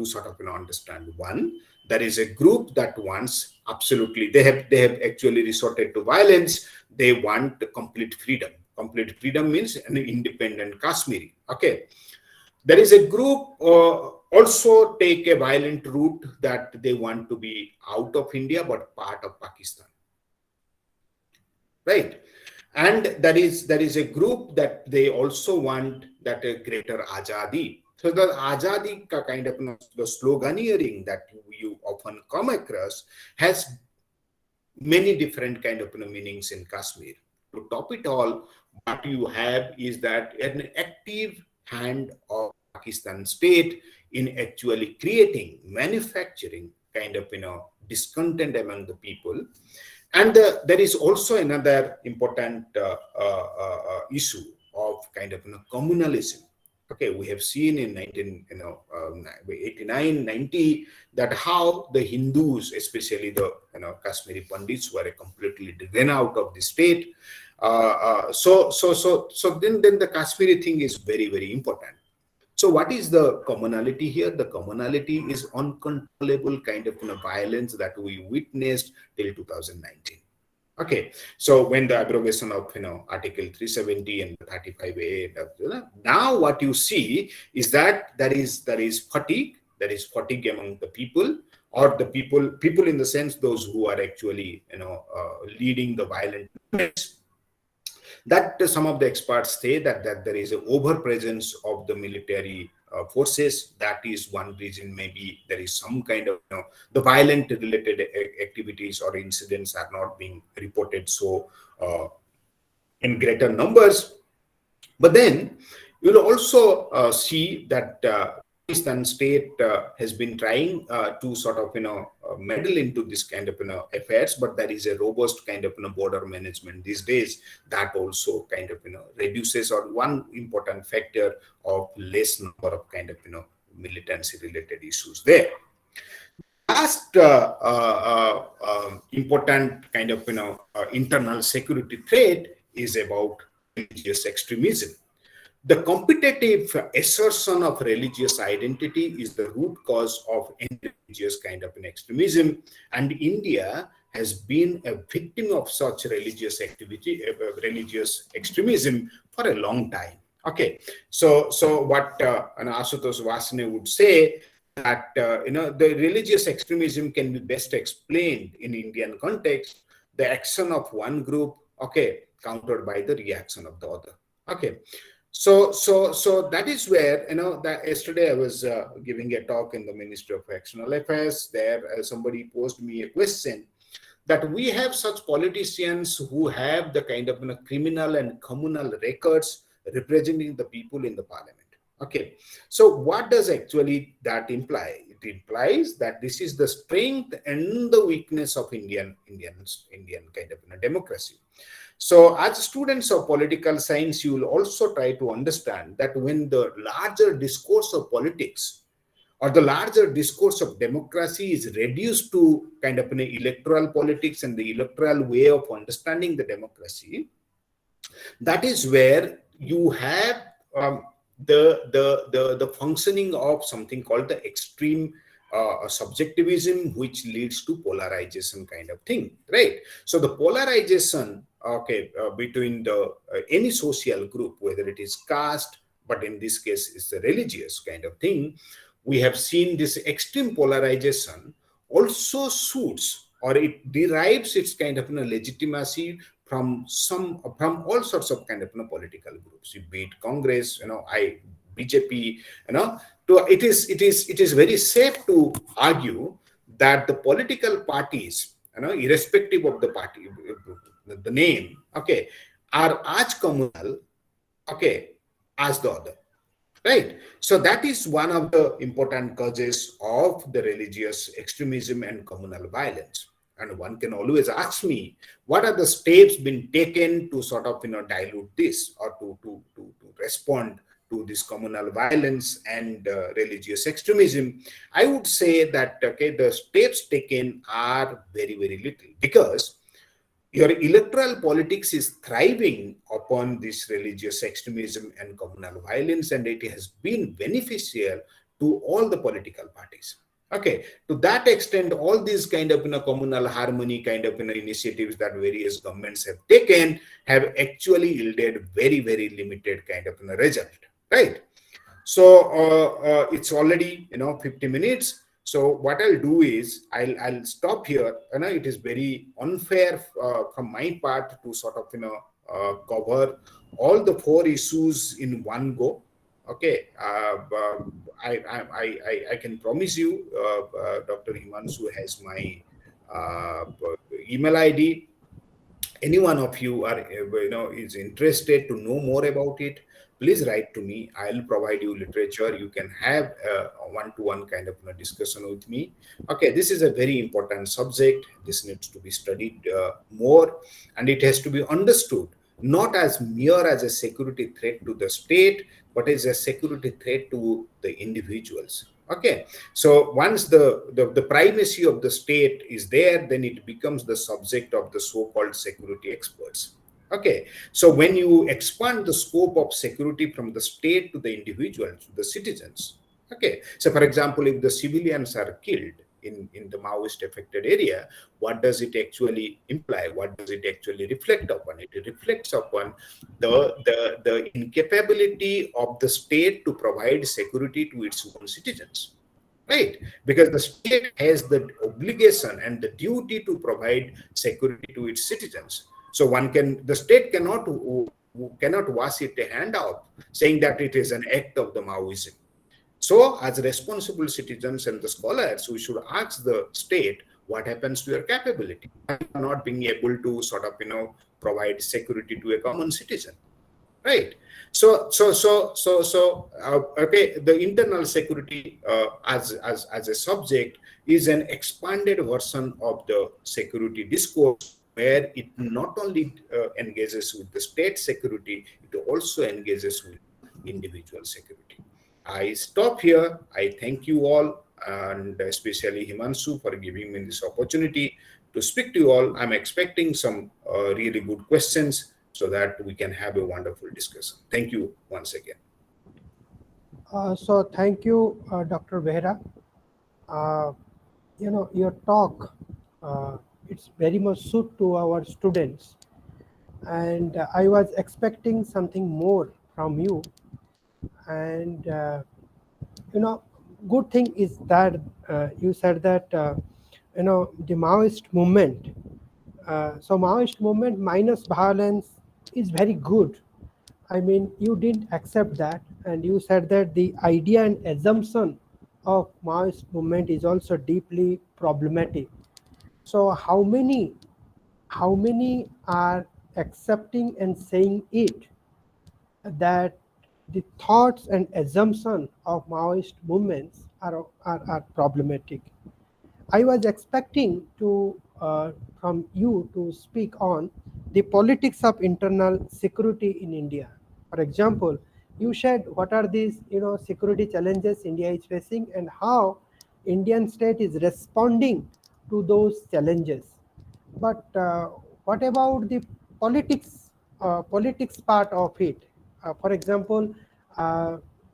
sort of understand. One, there is a group that wants absolutely they have actually resorted to violence. They want complete freedom. Complete freedom means an independent Kashmiri. Okay, there is a group also take a violent route that they want to be out of India but part of Pakistan. Right, and there is a group that they also want that a greater Azadi. So the Azadi kind of the sloganeering that you often come across has many different kind of meanings in Kashmir. To top it all, what you have is that an active hand of Pakistan state in actually creating, manufacturing kind of discontent among the people. And there is also another important issue of kind of communalism. Okay, we have seen in 1989, 90 that how the Hindus, especially the Kashmiri Pandits, were completely driven out of the state. So then the Kashmiri thing is very, very important. So what is the commonality here? The commonality is uncontrollable kind of violence that we witnessed till 2019. Okay, so when the abrogation of Article 370 and 35A, now what you see is that there is fatigue. There is fatigue among the people, or the people in the sense those who are actually leading the violent movements. That some of the experts say that there is an overpresence of the military forces. That is one reason. Maybe there is some kind of the violent related activities or incidents are not being reported so in greater numbers. But then you'll also see that Pakistan state has been trying to sort of meddle into this kind of affairs, but there is a robust kind of border management these days that also kind of reduces, or one important factor of less number of kind of militancy related issues there. Last important kind of internal security threat is about religious extremism. The competitive assertion of religious identity is the root cause of religious kind of extremism, and India has been a victim of such religious religious extremism for a long time. Okay, so what Ashutosh Vasane would say that the religious extremism can be best explained in Indian context, the action of one group, okay, countered by the reaction of the other. Okay. So that is where, that yesterday I was giving a talk in the Ministry of External Affairs. There, somebody posed me a question that we have such politicians who have the kind of criminal and communal records representing the people in the parliament. Okay, so what does actually that imply? it implies that this is the strength and the weakness of Indian kind of democracy. So as students of political science, you will also try to understand that when the larger discourse of politics or the larger discourse of democracy is reduced to kind of an electoral politics and the electoral way of understanding the democracy, that is where you have the functioning of something called the extreme subjectivism, which leads to polarization kind of thing, right? So the polarization, between the any social group, whether it is caste, but in this case it's the religious kind of thing, we have seen this extreme polarization also suits, or it derives its kind of legitimacy from all sorts of kind of political groups, be it Congress, BJP, it is very safe to argue that the political parties, irrespective of the party, the name, are as communal, as the other. Right. So that is one of the important causes of the religious extremism and communal violence. And one can always ask me, what are the steps being taken to sort of dilute this, or to respond to this communal violence and religious extremism? I would say that the steps taken are very, very little, because your electoral politics is thriving upon this religious extremism and communal violence, and it has been beneficial to all the political parties. To that extent, all these kind of communal harmony kind of initiatives that various governments have taken have actually yielded very, very limited kind of result, right? So it's already 50 minutes. So what I'll do is I'll stop here. It is very unfair from my part to sort of cover all the 4 issues in one go. I can promise you, Dr. Himanshu has my email ID. Any one of you are is interested to know more about it, please write to me. I'll provide you literature. You can have a one-to-one kind of discussion with me. This is a very important subject. This needs to be studied more, and it has to be understood not as mere as a security threat to the state, but as a security threat to the individuals. So once the primacy of the state is there, then it becomes the subject of the so-called security experts. So when you expand the scope of security from the state to the individuals, to the citizens, so for example, if the civilians are killed in the Maoist affected area, what does it actually imply? What does it actually reflect upon? It reflects upon the incapability of the state to provide security to its own citizens, right? Because the state has the obligation and the duty to provide security to its citizens. So the state cannot wash its hand out saying that it is an act of the Maoism. So as responsible citizens and the scholars, we should ask the state, what happens to your capability? Not being able to sort of, provide security to a common citizen, right? So, the internal security as a subject is an expanded version of the security discourse, where it not only engages with the state security, it also engages with individual security. I stop here. I thank you all, and especially Himanshu for giving me this opportunity to speak to you all. I'm expecting some really good questions so that we can have a wonderful discussion. Thank you once again. So thank you, Dr. Behera. Your talk, it's very much suit to our students, and I was expecting something more from you. And good thing is that you said that the Maoist movement. So Maoist movement minus violence is very good. I mean, you didn't accept that, and you said that the idea and assumption of Maoist movement is also deeply problematic. So how many are accepting and saying it, that the thoughts and assumption of Maoist movements are problematic. I was expecting to from you to speak on the politics of internal security in India. For example, you said what are these security challenges India is facing and how Indian state is responding to those challenges. But what about the politics part of it? For example,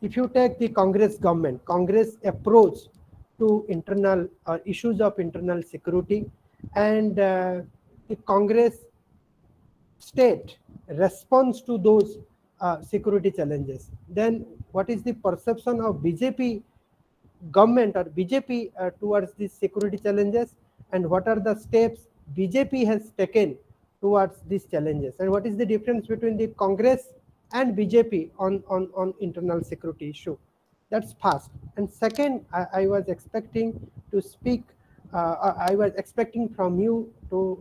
if you take the Congress approach to internal issues of internal security, and the Congress state responds to those security challenges, then what is the perception of BJP government or BJP towards these security challenges, and what are the steps BJP has taken towards these challenges, and what is the difference between the Congress and BJP on internal security issue? That's fast. And second, I was expecting to speak. I was expecting from you to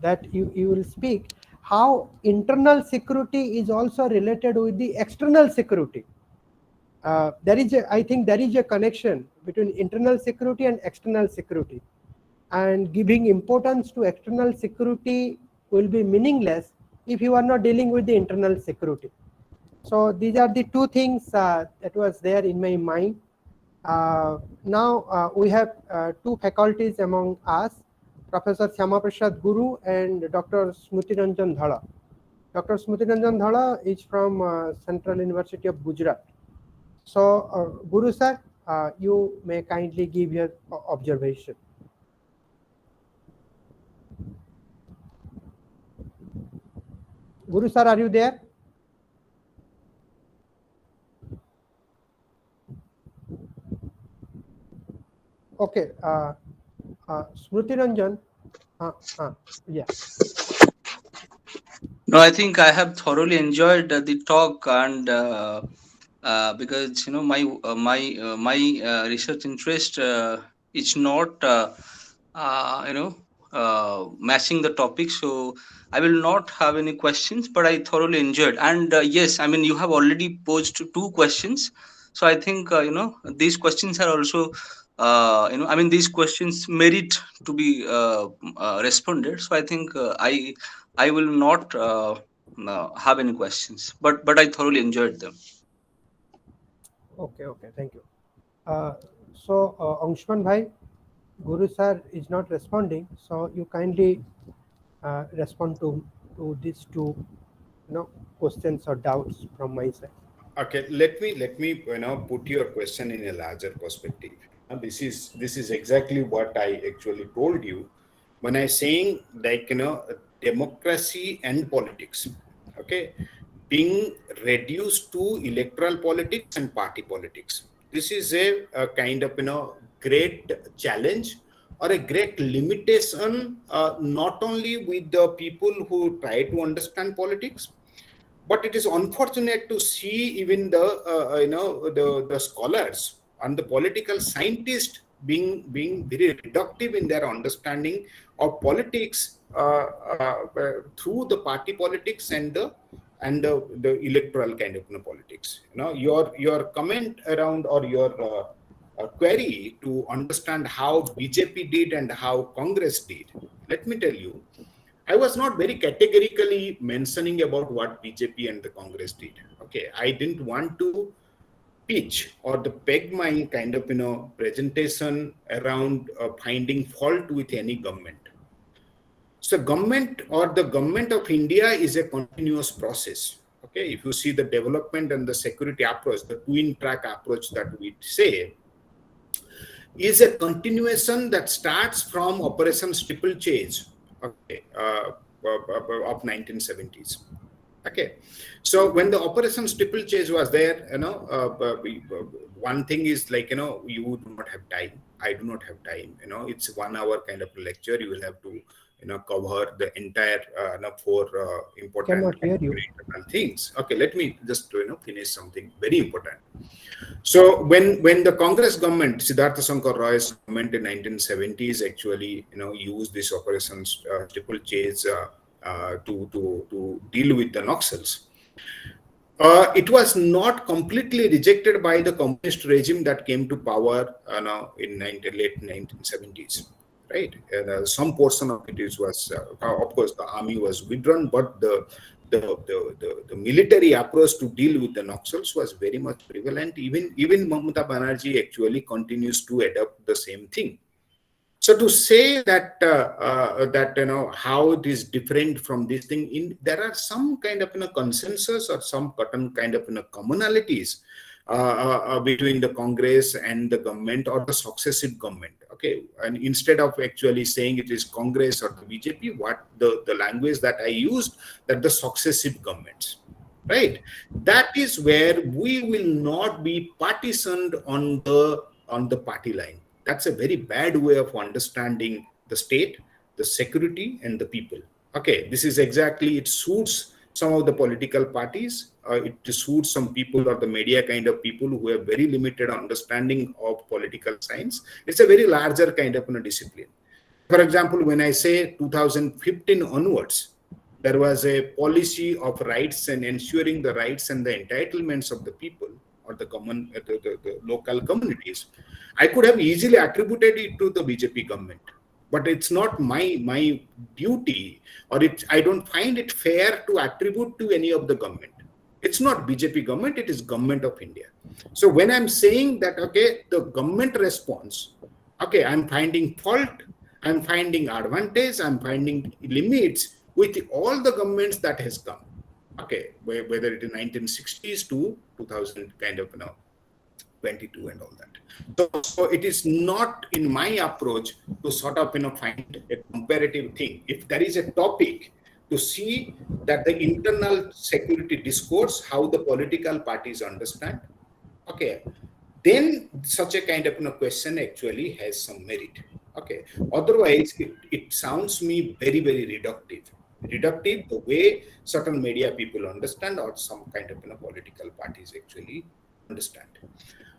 that you will speak how internal security is also related with the external security. I think there is a connection between internal security and external security, and giving importance to external security will be meaningless if you are not dealing with the internal security. So these are the two things that was there in my mind. Now we have two faculties among us, Professor Syama Prasad Guru and Dr. Smriti Ranjan Dhala. Dr. Smriti Ranjan Dhala is from Central University of Gujarat. So, Guru sir, you may kindly give your observation. Guru sir, are you there? Okay, Smriti Ranjan, yeah. No, I think I have thoroughly enjoyed the talk, and because my research interest is not matching the topic, so I will not have any questions. But I thoroughly enjoyed, and yes, I mean you have already posed two questions, so I think these questions are also I mean these questions merit to be responded. So I think I will not have any questions, but I thoroughly enjoyed them. Okay, thank you. So, Anshuman bhai, Guru sir is not responding, so you kindly respond to these two, questions or doubts from my side. Okay, let me put your question in a larger perspective. This is exactly what I actually told you when I saying democracy and politics, okay, being reduced to electoral politics and party politics. This is a kind of great challenge or a great limitation, not only with the people who try to understand politics, but it is unfortunate to see even the scholars and the political scientists being very reductive in their understanding of politics through the party politics and the electoral kind of politics. Your comment around or your query to understand how BJP did and how Congress did. Let me tell you, I was not very categorically mentioning about what BJP and the Congress did. Okay, I didn't want to pitch or the peg my kind of presentation around finding fault with any government. So government or the government of India is a continuous process. Okay, if you see the development and the security approach, the twin track approach that we say, is a continuation that starts from Operation Triple Change, okay, of 1970s. Okay, so when the Operation Triple Change was there, one thing is like you do not have time. I do not have time. It's 1 hour kind of lecture. You will have to cover the entire 4 important things. Okay, let me just finish something very important. So when the Congress government, Siddhartha Shankar Roy's government in 1970s actually used this operations Triple Chase to deal with the Naxals. It was not completely rejected by the communist regime that came to power in late 1970s, right? And some portion of it was, of course, the army was withdrawn, but the military approach to deal with the Naxals was very much prevalent. Even Mamata Banerjee actually continues to adopt the same thing. So to say that how it is different from this thing, there are some kind of consensus or some kind of commonalities between the Congress and the government or the successive government. Okay, and instead of actually saying it is Congress or the BJP, what the language that I used, that the successive governments, right? That is where we will not be partitioned on the party line. That's a very bad way of understanding the state, the security, and the people. Okay, this is exactly, it suits some of the political parties. It suits some people or the media kind of people who have very limited understanding of political science. It's a very larger kind of discipline. For example, when I say 2015 onwards, there was a policy of rights and ensuring the rights and the entitlements of the people or the local communities. I could have easily attributed it to the BJP government, but it's not my duty, or I don't find it fair to attribute to any of the government. It's not BJP government, it is government of India. So when I'm saying that, okay, the government response, okay, I'm finding fault, I'm finding advantage, I'm finding limits with all the governments that has come. Okay, whether it is 1960s to 2000 kind of 22 and all that. So it is not in my approach to sort of find a comparative thing. If there is a topic to see that the internal security discourse, how the political parties understand, okay, then such a kind of question actually has some merit. Okay, otherwise it sounds me very, very reductive the way certain media people understand, or some kind of political parties actually understand.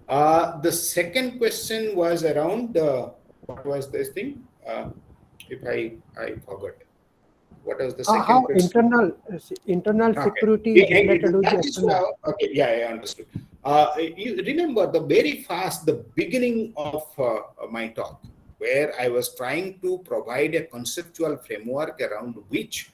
The second question was around what was this thing? If I forgot. What was the second how question? internal security is Okay. related with the external. Okay, yeah, I understood. You remember the beginning of my talk, where I was trying to provide a conceptual framework around which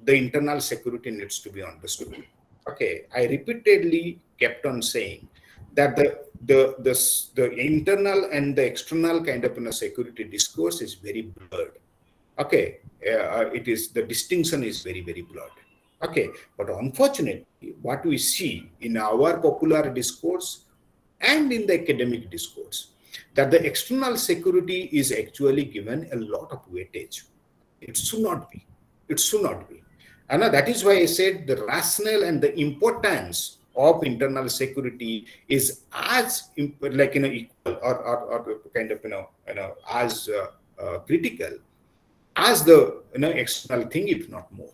the internal security needs to be understood. Okay, I repeatedly kept on saying that the internal and the external kind of security discourse is very blurred. Okay, the distinction is very, very blurred. Okay, but unfortunately, what we see in our popular discourse and in the academic discourse, that the external security is actually given a lot of weightage. It should not be. It should not be. And that is why I said the rationale and the importance of internal security is as equal or kind of as critical as the external thing, if not more.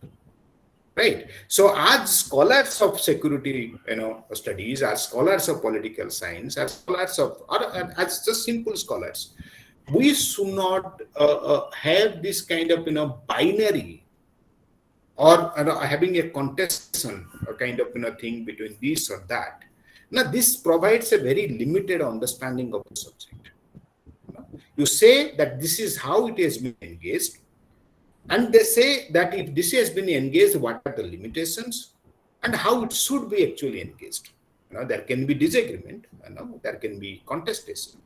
Right. So as scholars of security, studies, as scholars of political science, as scholars of, or as just simple scholars, we should not have this kind of binary or having a contestation kind of thing between this or that. Now this provides a very limited understanding of the subject. You say that this is how it has been engaged, and they say that if this has been engaged, what are the limitations and how it should be actually engaged. There can be disagreement, there can be contestation.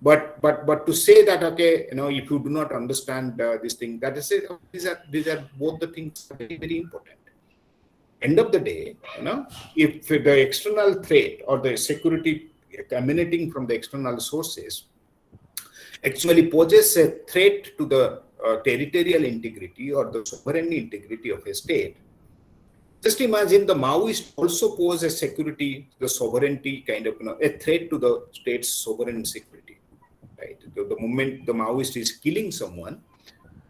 But to say that, okay, if you do not understand this thing, that is it. These are both the things very, very important. End of the day, if the external threat or the security emanating from the external sources actually poses a threat to the territorial integrity or the sovereign integrity of a state, just imagine the Maoists also pose a security, the sovereignty kind of, a threat to the state's sovereign security. Right? The moment the Maoist is killing someone,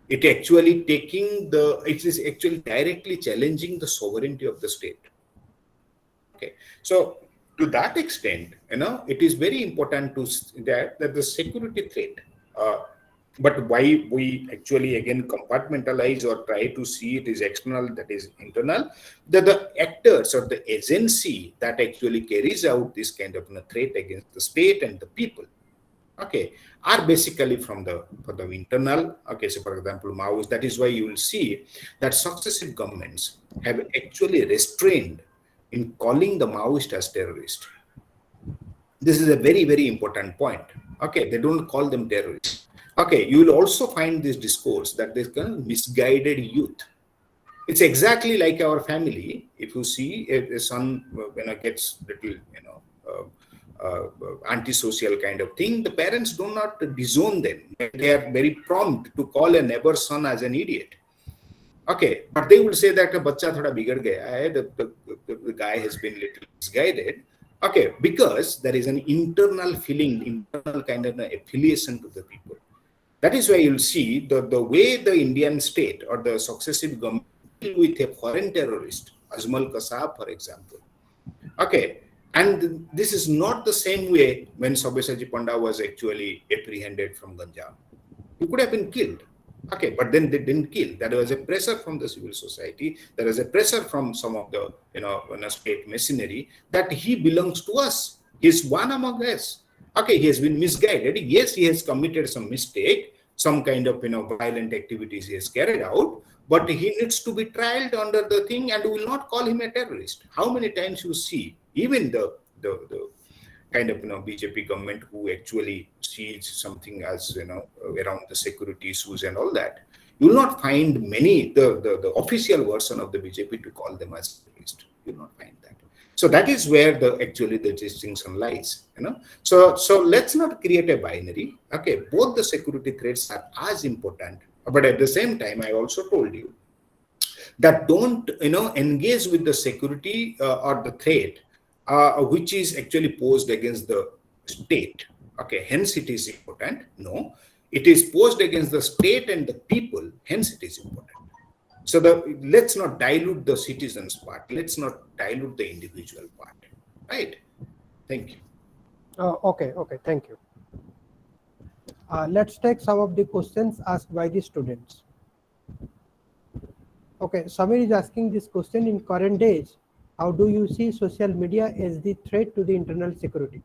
it is actually directly challenging the sovereignty of the state. Okay, so to that extent, it is very important to that the security threat But why we actually again compartmentalize or try to see it is external, that is internal, the actors or the agency that actually carries out this kind of threat against the state and the people, okay, are basically from the internal. Okay, so for example, Maoists. That is why you will see that successive governments have actually restrained in calling the Maoist as terrorist. This is a very, very important point. Okay, they don't call them terrorists. Okay, you will also find this discourse that there's kind of misguided youth. It's exactly like our family. If you see a son gets little, antisocial kind of thing, the parents do not disown them. They are very prompt to call a neighbor's son as an idiot. Okay, but they will say that bacha thoda bigad gaya hai, the guy has been little misguided. Okay, because there is an internal feeling, internal kind of affiliation to the people. That is why you'll see the way the Indian state or the successive government deal with a foreign terrorist, Ajmal Kasab, for example. Okay, and this is not the same way when Sabyasachi Panda was actually apprehended from Ganjam. He could have been killed. Okay, but then they didn't kill. There was a pressure from the civil society. There was a pressure from some of the state machinery that he belongs to us. He's one among us. Okay, he has been misguided. Yes, he has committed some mistake, some kind of violent activities he has carried out, but he needs to be trialed under the thing, and we will not call him a terrorist. How many times you see even the kind of BJP government who actually sees something as around the security issues and all that, you will not find many the official version of the BJP to call them as terrorist. You will not find that. So that is where actually the distinction lies. So let's not create a binary. Okay, both the security threats are as important, but at the same time, I also told you that don't engage with the security or the threat which is actually posed against the state. Okay, hence it is important. No, it is posed against the state and the people, hence it is important. So let's not dilute the citizens part. Let's not dilute the individual part. Right? Thank you. Okay, thank you. Let's take some of the questions asked by the students. Okay, Samir is asking this question: in current days, how do you see social media as the threat to the internal security?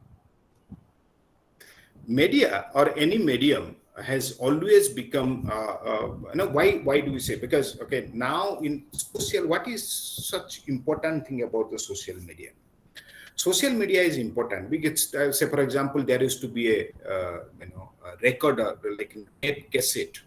Media or any medium has always become why do we say? Because okay, now in social, what is such important thing about the social media? Social media is important because say for example, there used to be a recorder like tape cassette.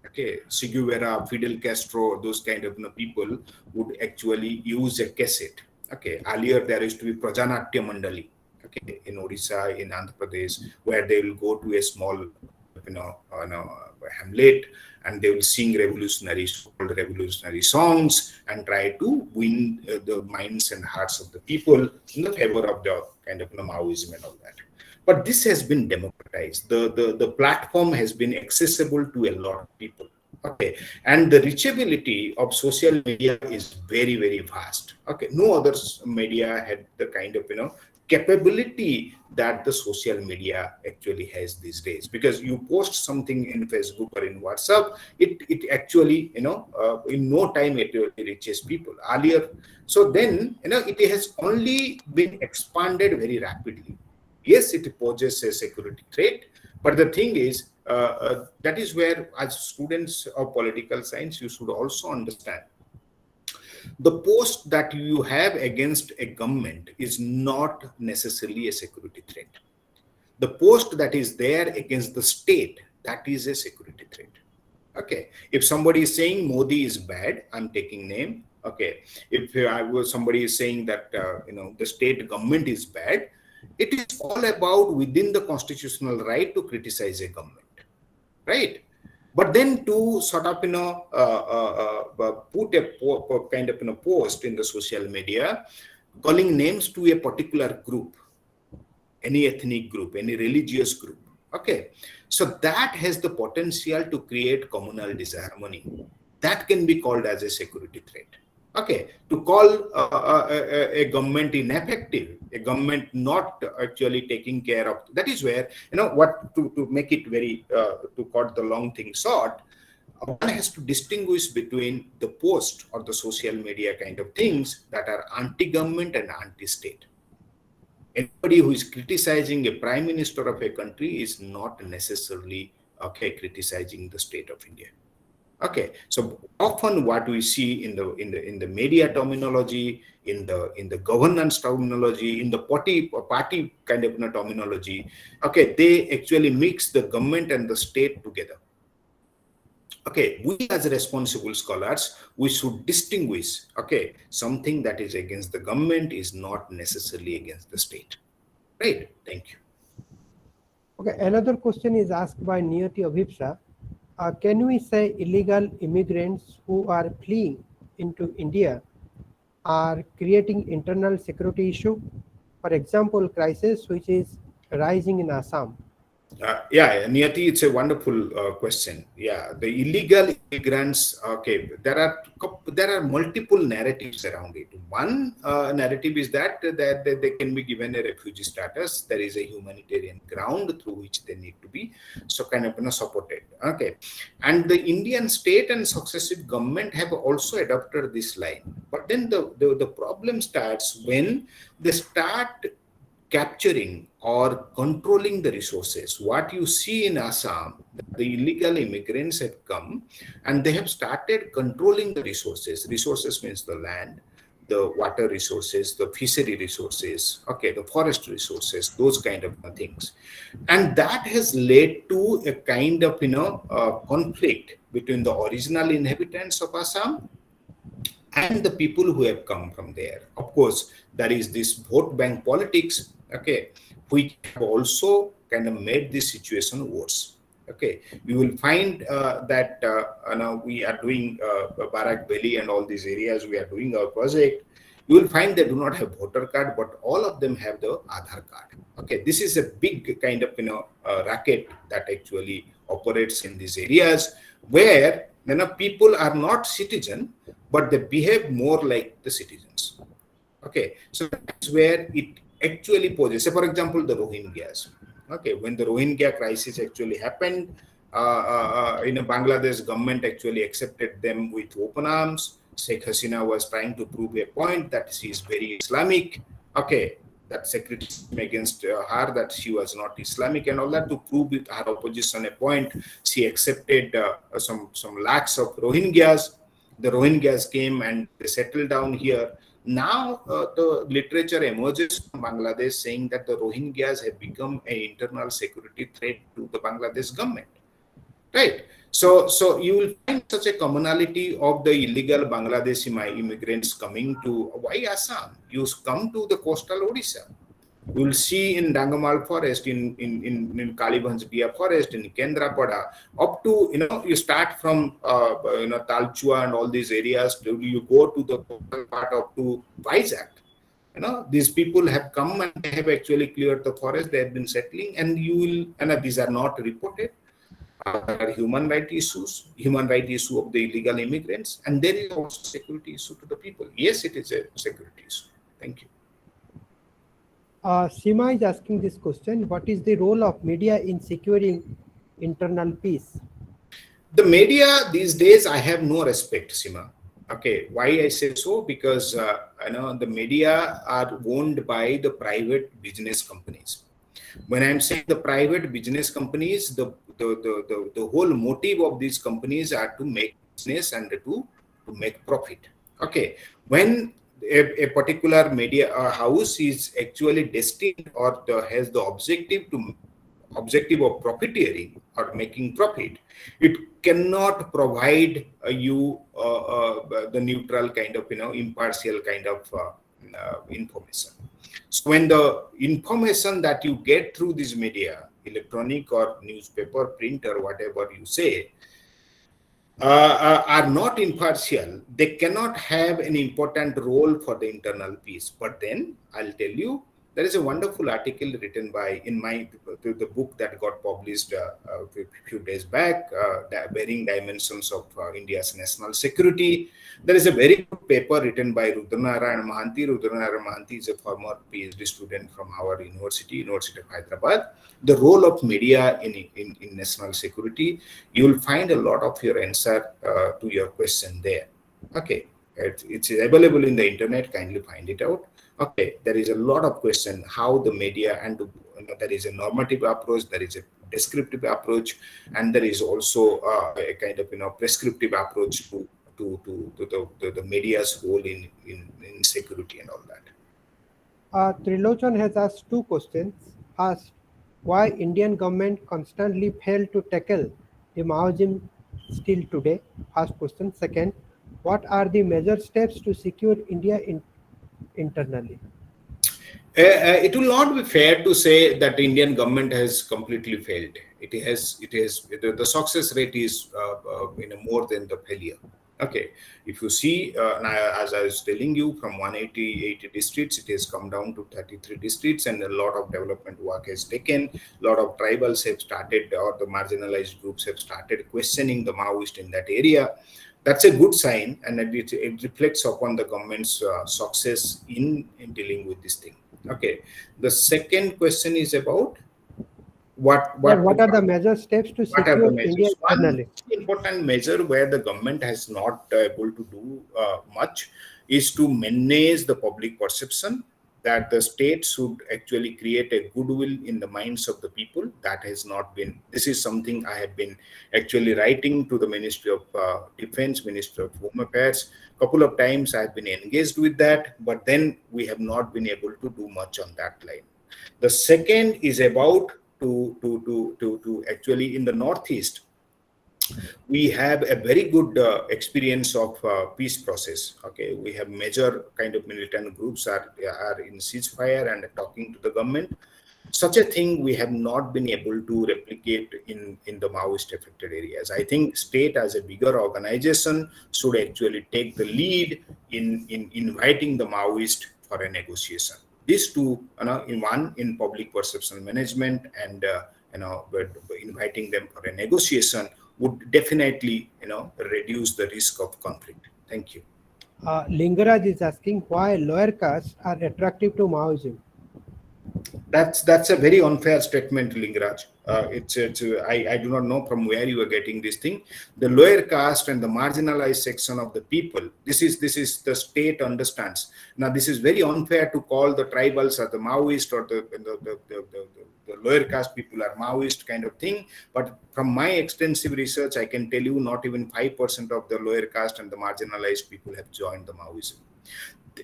Okay, Che Guevara, Fidel Castro, those kind of people would actually use a cassette. Okay, earlier there used to be Prajanatya Mandali. Okay, in Odisha, in Andhra Pradesh, where they will go to a small hamlet and they will sing revolutionary songs and try to win the minds and hearts of the people in the favor of the kind of Maoism and all that. But this has been democratized. The platform has been accessible to a lot of people. Okay, and the reachability of social media is very, very vast. Okay, no other media had the kind of capability that the social media actually has these days. Because you post something in Facebook or in WhatsApp, it actually in no time it reaches people earlier. So then it has only been expanded very rapidly. Yes, it poses a security threat, but the thing is that is where, as students of political science, you should also understand the post that you have against a government is not necessarily a security threat. The post that is there against the state, that is a security threat. Okay, if somebody is saying Modi is bad, I'm taking name. Okay, if somebody is saying that the state government is bad, it is all about within the constitutional right to criticize a government, right? But then to sort of put a kind of post in the social media, calling names to a particular group, any ethnic group, any religious group. Okay, so that has the potential to create communal disharmony. That can be called as a security threat. Okay, to call a government ineffective, a government not actually taking care of, that is where, what, to make it very, to cut the long thing short, one has to distinguish between the post or the social media kind of things that are anti-government and anti-state. Anybody who is criticizing a prime minister of a country is not necessarily, okay, criticizing the state of India. Okay, so often what we see in the media terminology, in the governance terminology, in the party kind of terminology, okay, they actually mix the government and the state together. Okay, we as responsible scholars, we should distinguish, okay, something that is against the government is not necessarily against the state. Right? Thank you. Okay, another question is asked by Niyati Abhipsa. Can we say illegal immigrants who are fleeing into India are creating internal security issue? For example, crisis which is rising in Assam. Yeah, Niyati, it's a wonderful question. Yeah, the illegal immigrants. Okay, there are multiple narratives around it. One narrative is that they can be given a refugee status. There is a humanitarian ground through which they need to be so kind of supported. Okay, and the Indian state and successive government have also adopted this line. But then the problem starts when they start capturing or controlling the resources. What you see in Assam, the illegal immigrants have come and they have started controlling the resources. Resources means the land, the water resources, the fishery resources, okay, the forest resources, those kind of things. And that has led to a kind of, conflict between the original inhabitants of Assam and the people who have come from there. Of course, there is this vote bank politics, okay, which have also kind of made this situation worse. Okay, we will find that now we are doing Barak Valley and all these areas, we are doing our project. You will find they do not have voter card, but all of them have the Aadhaar card. Okay, this is a big kind of racket that actually operates in these areas where people are not citizen, but they behave more like the citizens. Okay, so that's where it actually poses. So for example, the Rohingyas. Okay, when the Rohingya crisis actually happened, Bangladesh government actually accepted them with open arms. Sheikh Hasina was trying to prove a point that she is very Islamic. Okay, that criticism against her that she was not Islamic and all that, to prove with her opposition a point, she accepted some lakhs of Rohingyas. The Rohingyas came and they settled down here. Now the literature emerges from Bangladesh saying that the Rohingyas have become an internal security threat to the Bangladesh government. Right? So you will find such a commonality of the illegal Bangladeshi immigrants coming to, why Assam? You come to the coastal Odisha. You will see in Dangamal forest, in Kalibhansdia forest, in Kendrapada, up to, you start from, Talchua and all these areas, you go to the coastal part up to Vizag. These people have come and they have actually cleared the forest, they have been settling, and these are not reported. There are human rights issue of the illegal immigrants, and there is also security issue to the people. Yes, it is a security issue. Thank you. Sima is asking this question: what is the role of media in securing internal peace? The media these days, I have no respect, Sima. Okay, why I say so? Because the media are owned by the private business companies. When I'm saying the private business companies, the whole motive of these companies are to make business and to make profit. Okay, when a particular media house is actually destined or has the objective of profiteering or making profit, it cannot provide you the neutral kind of impartial kind of information. So when the information that you get through this media, electronic or newspaper, print or whatever you say, are not impartial, they cannot have an important role for the internal peace. But then I'll tell you, There is a wonderful article written by the book that got published a few days back, Bearing Dimensions of India's National Security. There is a very good paper written by Rudranarayan Mahanti. Rudranarayan Mahanti is a former PhD student from our University of Hyderabad. The role of media in national security. You will find a lot of your answer to your question there. Okay, it's available in the internet. Kindly find it out. Okay, there is a lot of question how the media and there is a normative approach, there is a descriptive approach, and there is also a kind of prescriptive approach to the media's role in security and all that. Trilochan has asked two questions. First, why Indian government constantly fail to tackle the Maoism still today? First question. Second, what are the major steps to secure India internally? It will not be fair to say that the Indian government has completely failed. The success rate is more than the failure. Okay, if you see, as I was telling you, from 180 districts, it has come down to 33 districts, and a lot of development work has taken. A lot of tribals have started, or the marginalized groups have started questioning the Maoist in that area. That's a good sign, and it reflects upon the government's success in dealing with this thing. Okay, the second question is about what are the major steps to secure India internally? One important measure where the government has not able to do much is to manage the public perception that the state should actually create a goodwill in the minds of the people. That has not been. This is something I have been actually writing to the Ministry of Defense, Ministry of Home Affairs. Couple of times I have been engaged with that, but then we have not been able to do much on that line. The second is about to actually in the Northeast, we have a very good experience of peace process. Okay, we have major kind of militant groups are in ceasefire and talking to the government. Such a thing we have not been able to replicate in the Maoist affected areas. I think state as a bigger organization should actually take the lead in inviting the Maoist for a negotiation. These two, in public perception management and inviting them for a negotiation would definitely reduce the risk of conflict. Thank you. Lingaraj is asking why lower castes are attractive to Maoism. That's a very unfair statement, Lingaraj. I do not know from where you are getting this thing. The lower caste and the marginalized section of the people. This is the state understands. Now this is very unfair to call the tribals or the Maoist or the lower caste people are Maoist kind of thing. But from my extensive research, I can tell you not even 5% of the lower caste and the marginalized people have joined the Maoism.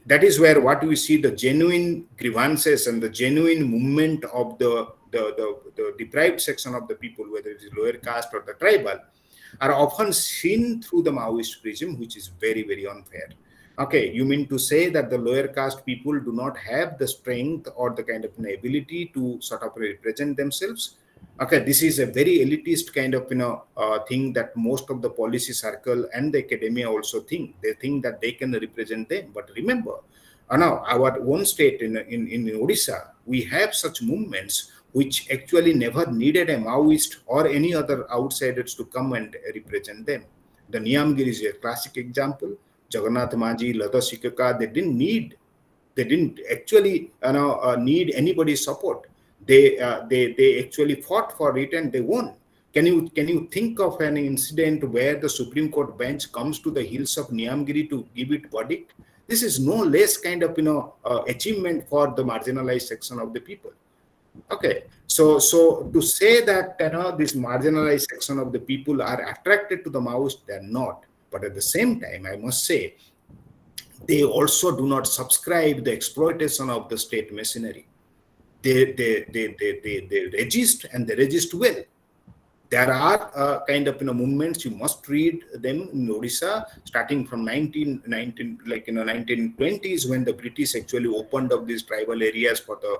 That is where what we see the genuine grievances and the genuine movement of the deprived section of the people, whether it is lower caste or the tribal, are often seen through the Maoist prism, which is very, very unfair. Okay, you mean to say that the lower caste people do not have the strength or the kind of ability to sort of represent themselves? Okay, this is a very elitist kind of thing that most of the policy circle and the academia also think. They think that they can represent them. But remember, now our own state in Odisha, we have such movements which actually never needed a Maoist or any other outsiders to come and represent them. The Niyamgiri is a classic example. Jagannath Maji, Lata Sikaka, they didn't actually need anybody's support. They actually fought for it and they won. Can you think of an incident where the Supreme Court bench comes to the hills of Niyamgiri to give it verdict? This is no less kind of achievement for the marginalized section of the people. Okay, so to say that this marginalized section of the people are attracted to the Maoist, they are not. But at the same time, I must say, they also do not subscribe the exploitation of the state machinery. They register and they register well. There are kind of movements, you must read them in Odisha, starting from 1920s, when the British actually opened up these tribal areas for the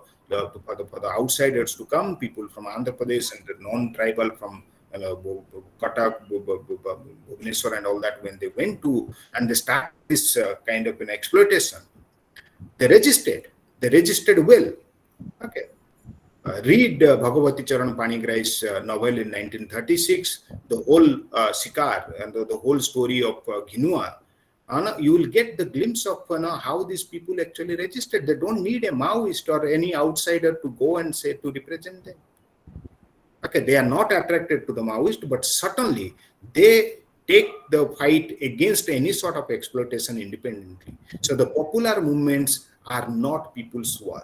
outsiders to come, people from Andhra Pradesh and the non-tribal from Cuttack, Bhubaneswar and all that, when they went to and they started this kind of exploitation, they registered well. Okay. Read Bhagavati Charan Panigrai's novel in 1936, the whole Sekhar and the whole story of Ghinua. You will get the glimpse of how these people actually registered. They don't need a Maoist or any outsider to go and say to represent them. Okay, they are not attracted to the Maoist, but certainly they take the fight against any sort of exploitation independently. So the popular movements are not people's war.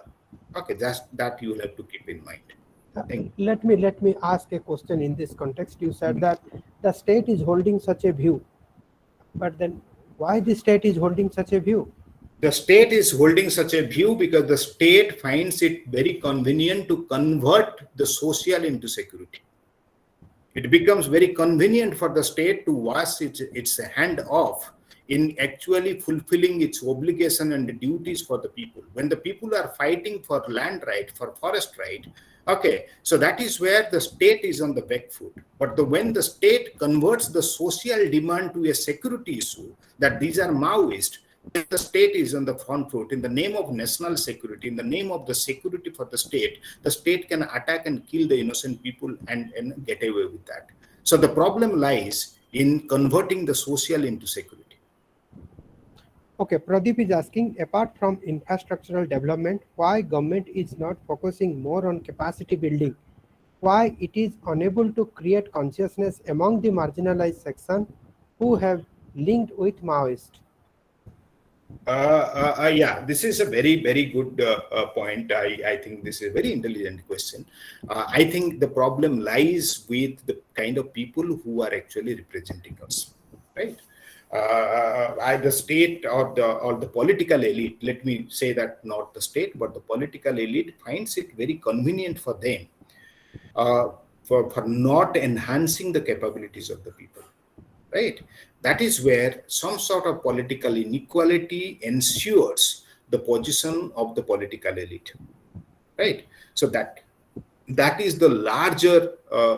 Okay, that you will have to keep in mind. Let me ask a question in this context. You said that the state is holding such a view, but then why the state is holding such a view? The state is holding such a view because the state finds it very convenient to convert the social into security. It becomes very convenient for the state to wash its hand off in actually fulfilling its obligation and duties for the people. When the people are fighting for land right, for forest right, okay, so that is where the state is on the back foot. But when the state converts the social demand to a security issue, that these are Maoist, the state is on the front foot. In the name of national security, in the name of the security for the state can attack and kill the innocent people and get away with that. So the problem lies in converting the social into security. Okay, Pradeep is asking, apart from infrastructural development, why government is not focusing more on capacity building? Why it is unable to create consciousness among the marginalized section who have linked with Maoist? Yeah, this is a very, very good point. I think this is a very intelligent question. I think the problem lies with the kind of people who are actually representing us, right? The state or the political elite, let me say that not the state, but the political elite finds it very convenient for them for not enhancing the capabilities of the people, right? That is where some sort of political inequality ensures the position of the political elite, right? So that is the larger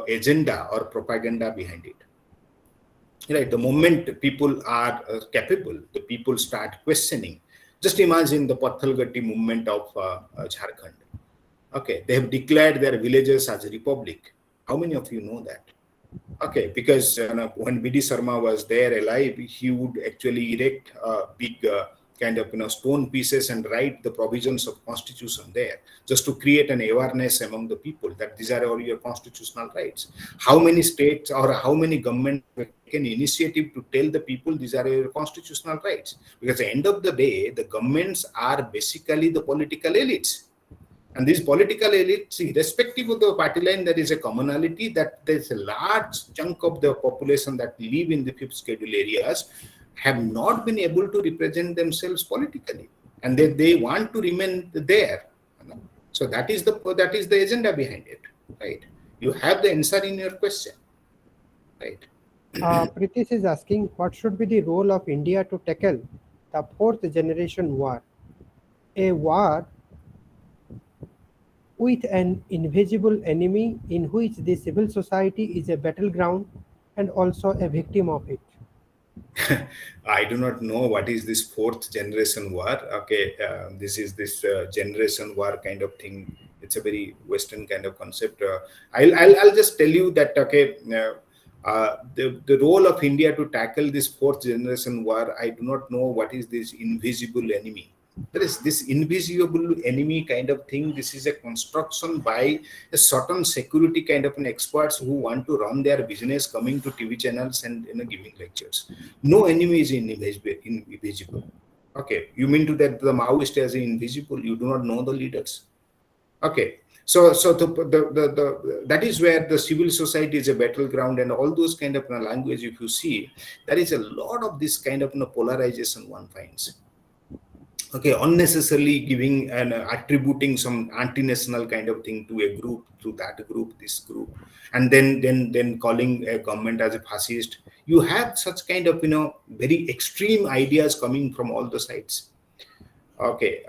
agenda or propaganda behind it. Right, the moment people are capable, the people start questioning. Just imagine the Pathalgatti movement of Jharkhand. Okay, they have declared their villages as a republic. How many of you know that? Okay, because when B.D. Sharma was there alive, he would actually erect big kind of stone pieces and write the provisions of constitution there, just to create an awareness among the people that these are all your constitutional rights. How many states or how many governments have taken initiative to tell the people these are your constitutional rights? Because at the end of the day, the governments are basically the political elites. And these political elites, irrespective of the party line, there is a commonality that there's a large chunk of the population that live in the fifth schedule areas have not been able to represent themselves politically, and they want to remain there. So that is the agenda behind it, right? You have the answer in your question, right? Pritish is asking, what should be the role of India to tackle the fourth generation war? A war with an invisible enemy in which the civil society is a battleground and also a victim of it. I do not know what is this fourth generation war. Okay, this is this generation war kind of thing. It's a very Western kind of concept. I'll just tell you that okay, the role of India to tackle this fourth generation war. I do not know what is this invisible enemy. There is this invisible enemy kind of thing. This is a construction by a certain security kind of an experts who want to run their business, coming to TV channels and giving lectures. No enemy is invisible. Okay, you mean to that the Maoist is invisible? You do not know the leaders. Okay, so that is where the civil society is a battleground and all those kind of language. If you see, there is a lot of this kind of polarization one finds. Okay, unnecessarily giving and attributing some anti-national kind of thing to a group, to that group, this group, and then calling a government as a fascist. You have such kind of very extreme ideas coming from all the sides. Okay,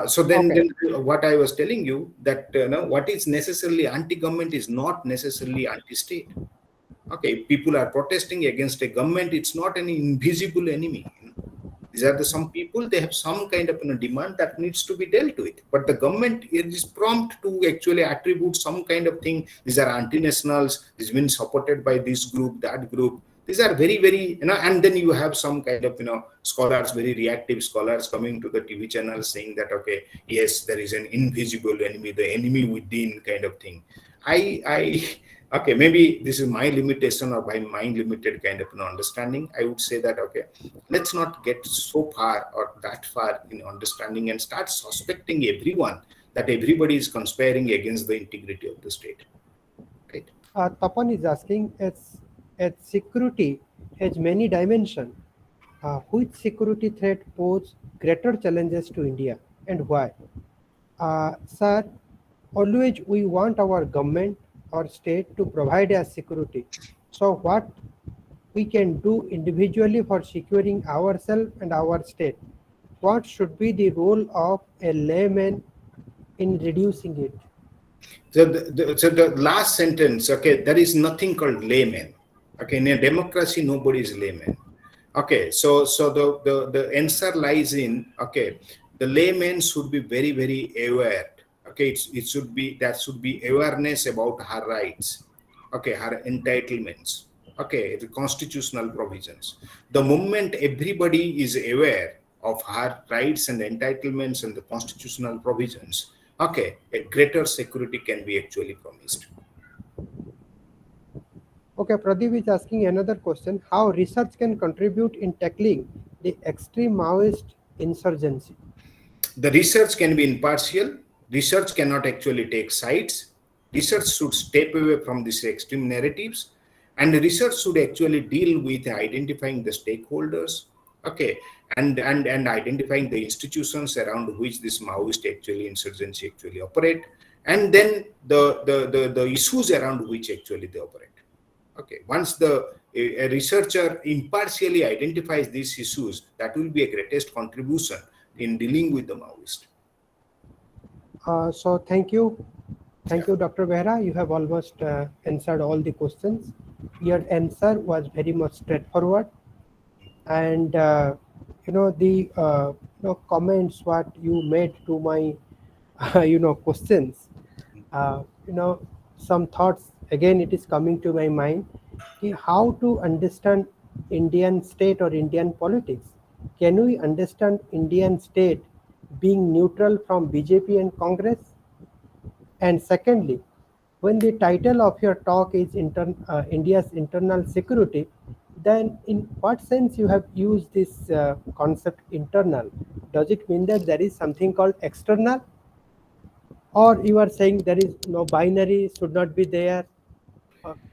so then what I was telling you that what is necessarily anti-government is not necessarily anti-state. Okay, people are protesting against a government. It's not an invisible enemy. These are some people, they have some kind of demand that needs to be dealt with. But the government is prompt to actually attribute some kind of thing. These are anti-nationals, this has been supported by this group, that group. These are very, very, and then you have some kind of, scholars, very reactive scholars coming to the TV channel saying that, okay, yes, there is an invisible enemy, the enemy within kind of thing. Okay, maybe this is my limitation or by my limited kind of understanding. I would say that, okay, let's not get so far or that far in understanding and start suspecting everyone that everybody is conspiring against the integrity of the state. Right? Tapan is asking, as security has many dimensions, which security threat pose greater challenges to India and why? Sir, always we want our government or state to provide us security. So what we can do individually for securing ourselves and our state? What should be the role of a layman in reducing it? So the last sentence, okay, there is nothing called layman. Okay, in a democracy, nobody is layman. Okay, so the answer lies in, okay, the layman should be very, very aware. Okay, there should be awareness about her rights, okay, her entitlements, okay, the constitutional provisions. The moment everybody is aware of her rights and entitlements and the constitutional provisions, okay, a greater security can be actually promised. Okay, Pradeep is asking another question. How research can contribute in tackling the extreme Maoist insurgency? The research can be impartial. Research cannot actually take sides. Research should step away from these extreme narratives. And the research should actually deal with identifying the stakeholders, okay, and identifying the institutions around which this Maoist insurgency actually operate, and then the issues around which actually they operate. Okay, once a researcher impartially identifies these issues, that will be a greatest contribution in dealing with the Maoist. So thank you. Thank you, Dr. Behera. You have almost answered all the questions. Your answer was very much straightforward. And, the comments what you made to my, questions, some thoughts, again, it is coming to my mind, how to understand Indian state or Indian politics. Can we understand Indian state being neutral from BJP and Congress? And secondly, when the title of your talk is India's internal security, then in what sense you have used this concept internal? Does it mean that there is something called external? Or you are saying there is no binary, should not be there?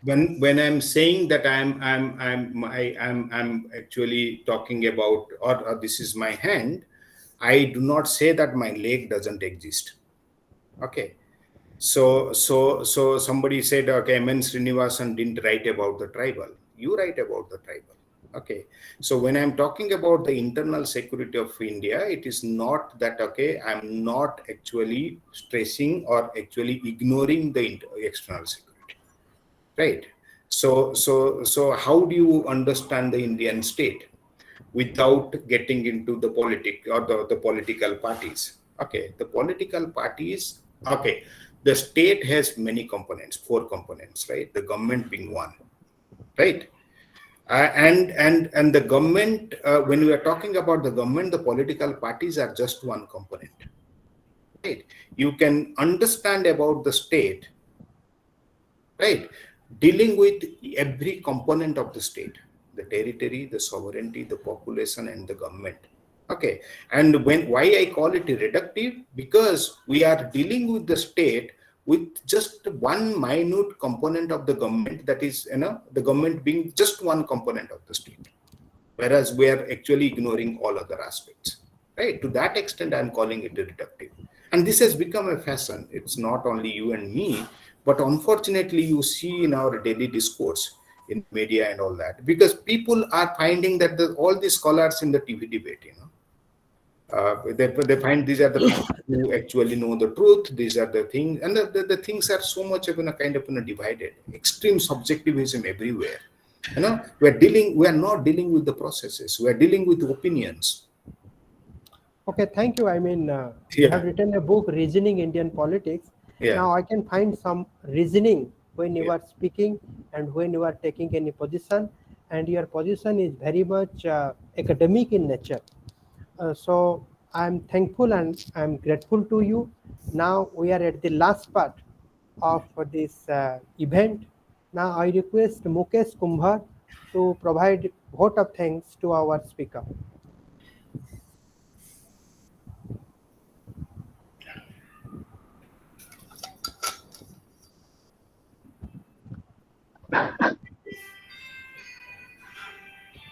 When I'm saying that I'm actually talking about, or this is my hand, I do not say that my leg doesn't exist. Okay. So somebody said, okay, M.N. Srinivasan didn't write about the tribal. You write about the tribal. Okay. So when I'm talking about the internal security of India, it is not that, okay, I'm not actually stressing or actually ignoring the external security. Right. So how do you understand the Indian state without getting into the politic or the political parties? Okay. The political parties, okay. The state has many components, 4 components, right? The government being one, right? And the government, when we are talking about the government, the political parties are just one component, right? You can understand about the state, right? Dealing with every component of the state, the territory, the sovereignty, the population, and the government. Okay, and why I call it reductive, because we are dealing with the state with just one minute component of the government, that is, the government being just one component of the state, whereas we are actually ignoring all other aspects, right? To that extent, I'm calling it reductive. And this has become a fashion. It's not only you and me, but unfortunately, you see in our daily discourse, in media and all that, because people are finding that all the scholars in the TV debate, they find these are the people who actually know the truth. These are the things, and the things are so much of kind of divided. Extreme subjectivism everywhere. We are not dealing with the processes. We are dealing with opinions. Okay, thank you. I mean, you Yeah. have written a book, Reasoning Indian Politics. Yeah. Now I can find some reasoning when you Yeah. are speaking and when you are taking any position, and your position is very much academic in nature. So I'm thankful and I'm grateful to you. Now we are at the last part of this event. Now I request Mukesh Kumbhar to provide vote of thanks to our speaker.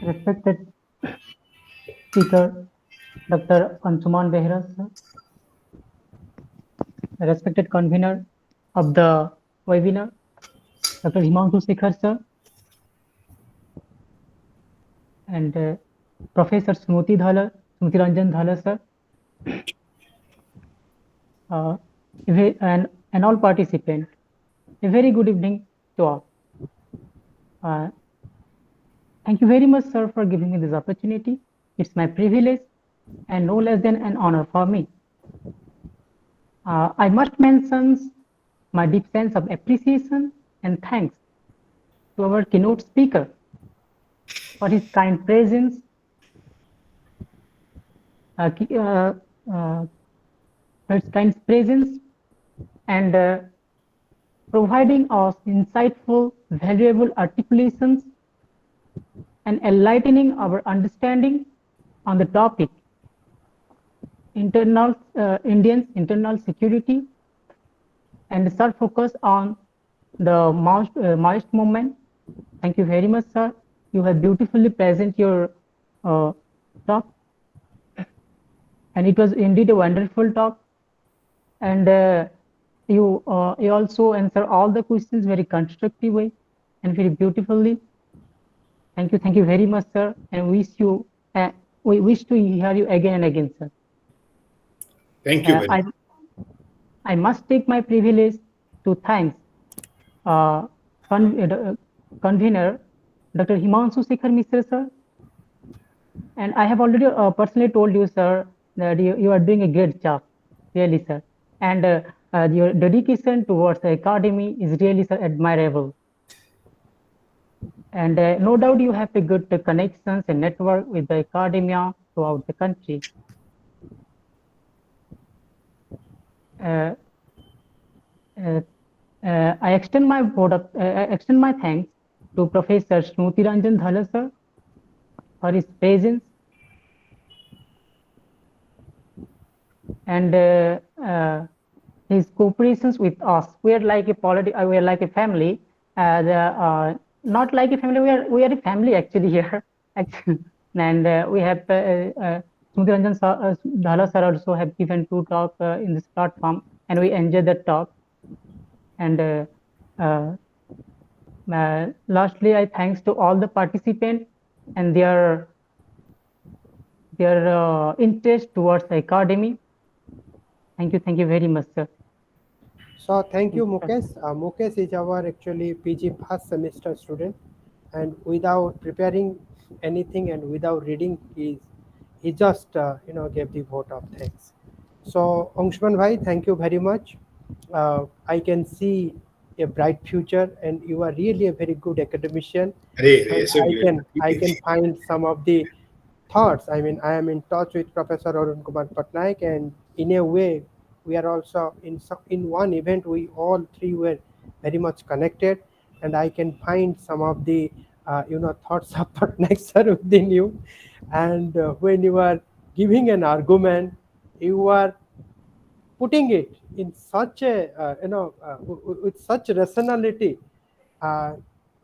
Respected speaker, Dr. Anshuman Behera, sir. Respected convener of the webinar, Dr. Himanshu Sekhar, sir. And Professor Smriti Ranjan Dhala, sir. And all participants. A very good evening to all. Thank you very much, sir, for giving me this opportunity. It's my privilege and no less than an honor for me. I must mention my deep sense of appreciation and thanks to our keynote speaker for his kind presence, and providing us insightful, valuable articulations and enlightening our understanding on the topic Indians' internal security, and sir focus on the Maoist movement. Thank you very much, sir. You have beautifully present your talk, and it was indeed a wonderful talk. And you also answer all the questions very constructive way and very beautifully. Thank you very much, sir. And we wish to hear you again and again, sir. Thank you very much. I must take my privilege to thank convener Dr. Himanshu Sekhar Mishra, sir. And I have already personally told you, sir, that you are doing a great job, really, sir. And your dedication towards the academy is really, sir, admirable. And no doubt you have a good connections and network with the academia throughout the country. I extend my thanks to Professor Smriti Ranjan Dhala, sir, for his presence, and his cooperations with us. We are like a family. Not like a family. We are a family actually here. And we have Smriti Ranjan Dhala sir also have given 2 talks in this platform, and we enjoy that talk. And lastly, I thanks to all the participants and their interest towards the academy. Thank you very much, sir. So thank you, Mukesh. Mukesh is our actually PG first semester student, and without preparing anything and without reading, he just gave the vote of thanks. So Anshuman bhai, thank you very much. I can see a bright future, and you are really a very good academician. And I can find some of the thoughts. I mean, I am in touch with Professor Arun Kumar Patnaik, and in a way, we are also in one event. We all 3 were very much connected, and I can find some of the thoughts of Patnaik sir within you. And when you are giving an argument, you are putting it in such a with such rationality,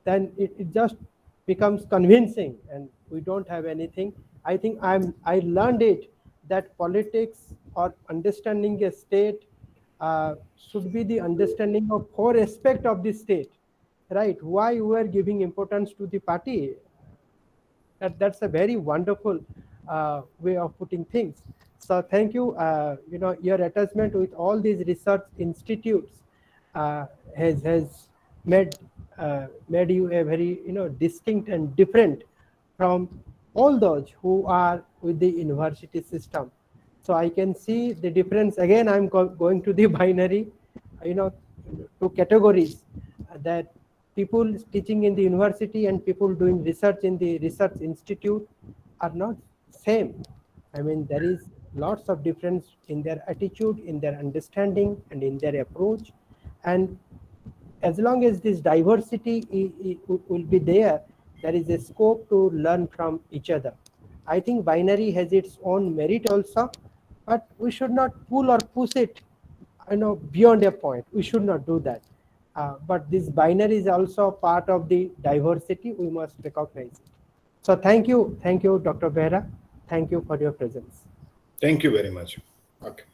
then it just becomes convincing, and we don't have anything. I think I learned it that politics or understanding a state should be the understanding of 4 aspects of the state, right? Why we are giving importance to the party. That's a very wonderful way of putting things. So thank you. Your attachment with all these research institutes has made you a very distinct and different from all those who are with the university system. So I can see the difference. Again, I'm going to the binary, two categories, that people teaching in the university and people doing research in the research institute are not same. I mean, there is lots of difference in their attitude, in their understanding, and in their approach. And as long as this diversity will be there, there is a scope to learn from each other. I think binary has its own merit also, but we should not pull or push it, beyond a point. We should not do that. But this binary is also part of the diversity. We must recognize it. So thank you, Dr. Behera. Thank you for your presence. Thank you very much. Okay.